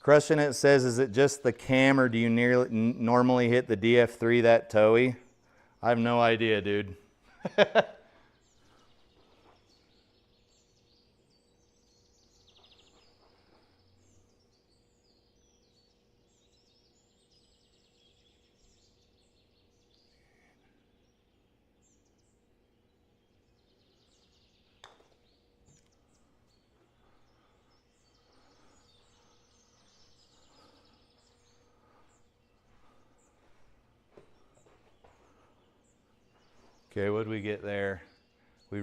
Crushing It says, is it just the cam or do you normally hit the DF3 that towy? I have no idea, dude. Okay, what did we get there? I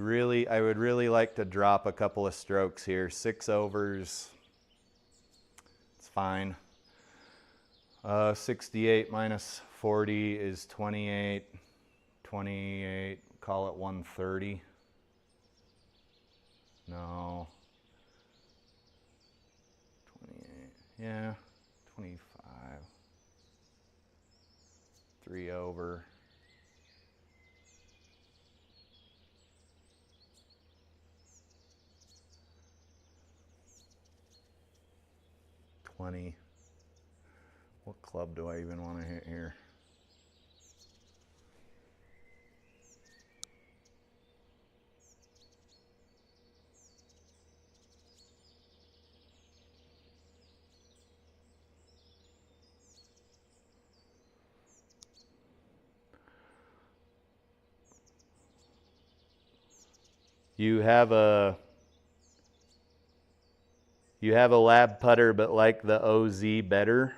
would really like to drop a couple of strokes here. 6 overs, it's fine. 68 minus 40 is 28. 28, call it 130. No. 28, yeah, 25. 3 over. 20. What club do I even want to hit here? You have a lab putter but like the OZ better.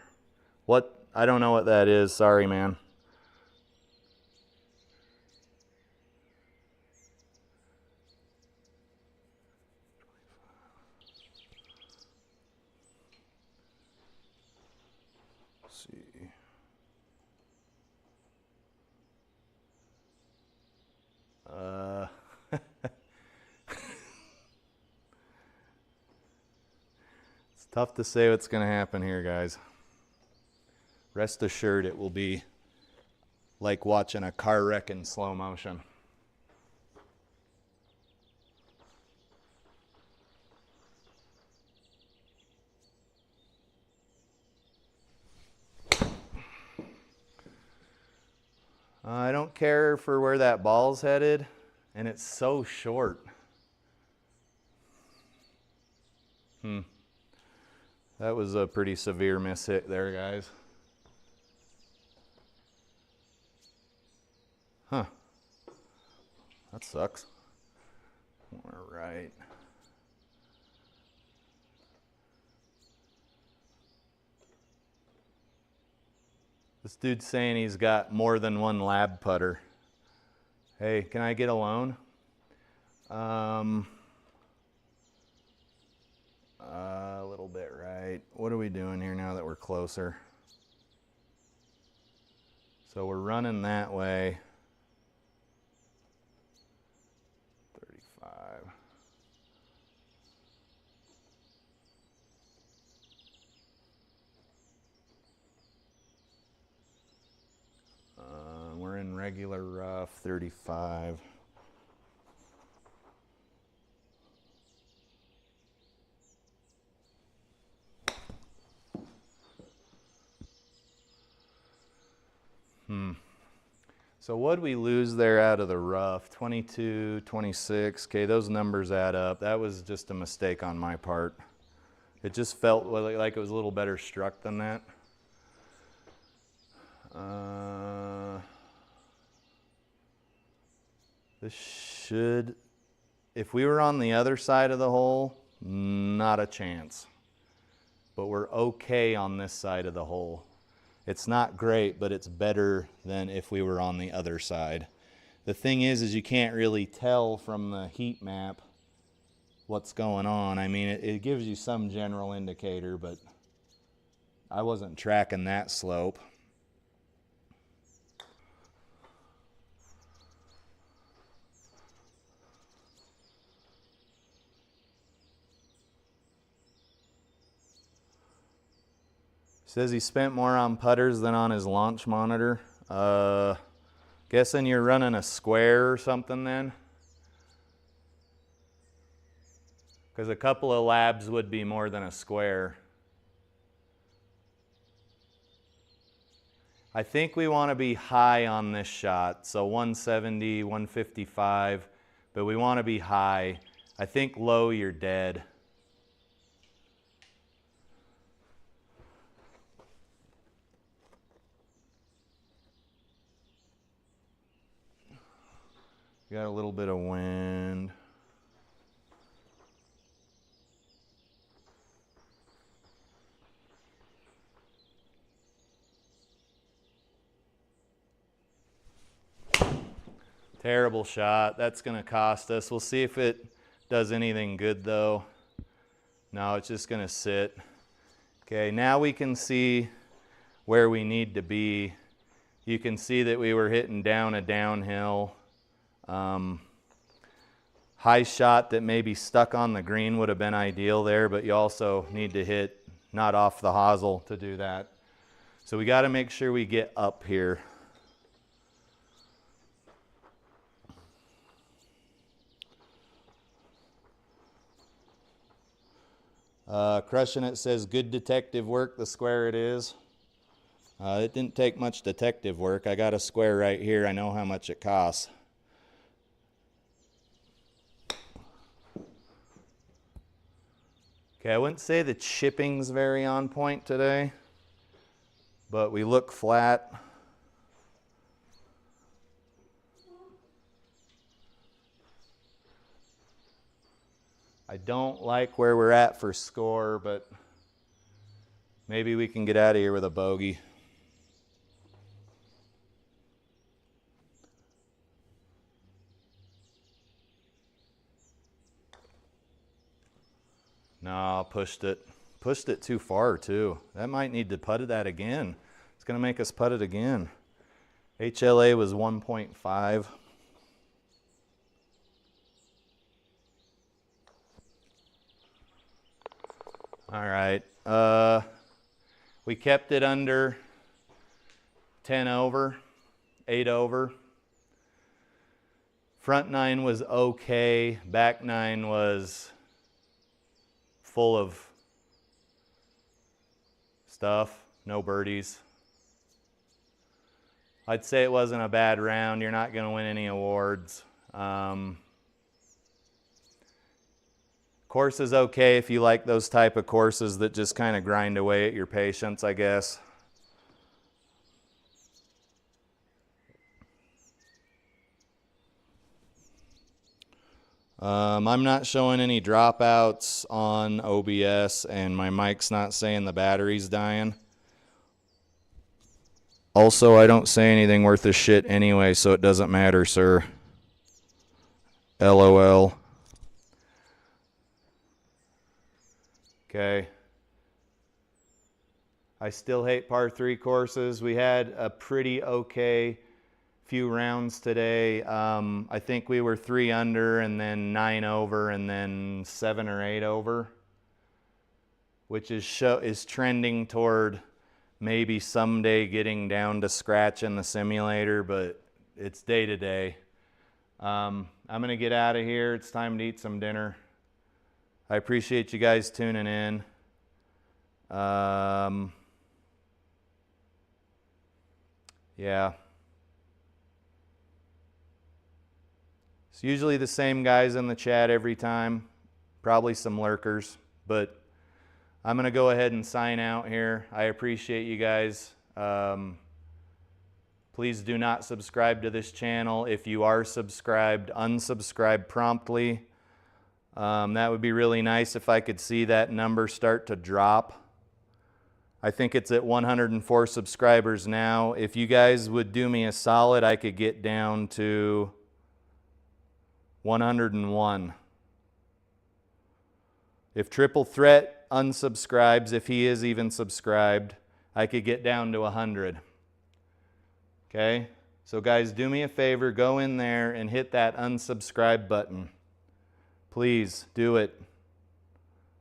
What? I don't know what that is. Sorry, man. Let's see. It's tough to say what's going to happen here, guys. Rest assured it will be like watching a car wreck in slow motion. I don't care for where that ball's headed, and it's so short. That was a pretty severe miss hit there, guys. Huh. That sucks. All right. This dude's saying he's got more than one lab putter. Hey, can I get a loan? A little bit, right? What are we doing here now that we're closer? So we're running that way. 35. We're in regular rough, 35. So what'd we lose there out of the rough? 22, 26. Okay, those numbers add up. That was just a mistake on my part. It just felt like it was a little better struck than that. This should, if we were on the other side of the hole, not a chance. But we're okay on this side of the hole. It's not great, but it's better than if we were on the other side. The thing is you can't really tell from the heat map what's going on. I mean, it gives you some general indicator, but I wasn't tracking that slope. Says he spent more on putters than on his launch monitor. Guessing you're running a square or something then? Because a couple of labs would be more than a square. I think we want to be high on this shot, so 170, 155, but we want to be high. I think low, you're dead. Got a little bit of wind. Terrible shot. That's going to cost us. We'll see if it does anything good though. No, it's just going to sit. Okay, now we can see where we need to be. You can see that we were hitting down a downhill. High shot that maybe stuck on the green would have been ideal there, but you also need to hit not off the hosel to do that. So we got to make sure we get up here. Crushing It says, good detective work, the square it is. It didn't take much detective work. I got a square right here. I know how much it costs. Okay, I wouldn't say the chipping's very on point today, but we look flat. I don't like where we're at for score, but maybe we can get out of here with a bogey. No, pushed it. Pushed it too far too. That might need to putt that again. It's going to make us putt it again. HLA was 1.5. All right, we kept it under 10 over, 8 over. Front 9 was okay, back 9 was full of stuff, no birdies. I'd say it wasn't a bad round. You're not going to win any awards. Course is okay if you like those type of courses that just kind of grind away at your patience, I guess. I'm not showing any dropouts on OBS, and my mic's not saying the battery's dying. Also, I don't say anything worth a shit anyway, so it doesn't matter, sir. LOL. Okay. I still hate par 3 courses. We had a pretty okay few rounds today. I think we were 3 under and then 9 over and then 7 or 8 over, which is trending toward maybe someday getting down to scratch in the simulator, but it's day to day. I'm going to get out of here. It's time to eat some dinner. I appreciate you guys tuning in. Yeah. It's usually the same guys in the chat every time. Probably some lurkers, but I'm going to go ahead and sign out here. I appreciate you guys. Please do not subscribe to this channel. If you are subscribed, unsubscribe promptly. That would be really nice if I could see that number start to drop. I think it's at 104 subscribers now. If you guys would do me a solid, I could get down to 101. If Triple Threat unsubscribes, if he is even subscribed, I could get down to 100. Okay? So guys, do me a favor, go in there and hit that unsubscribe button. Please do it.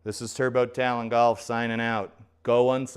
This is Turbo Talon Golf signing out. Go unsubscribe.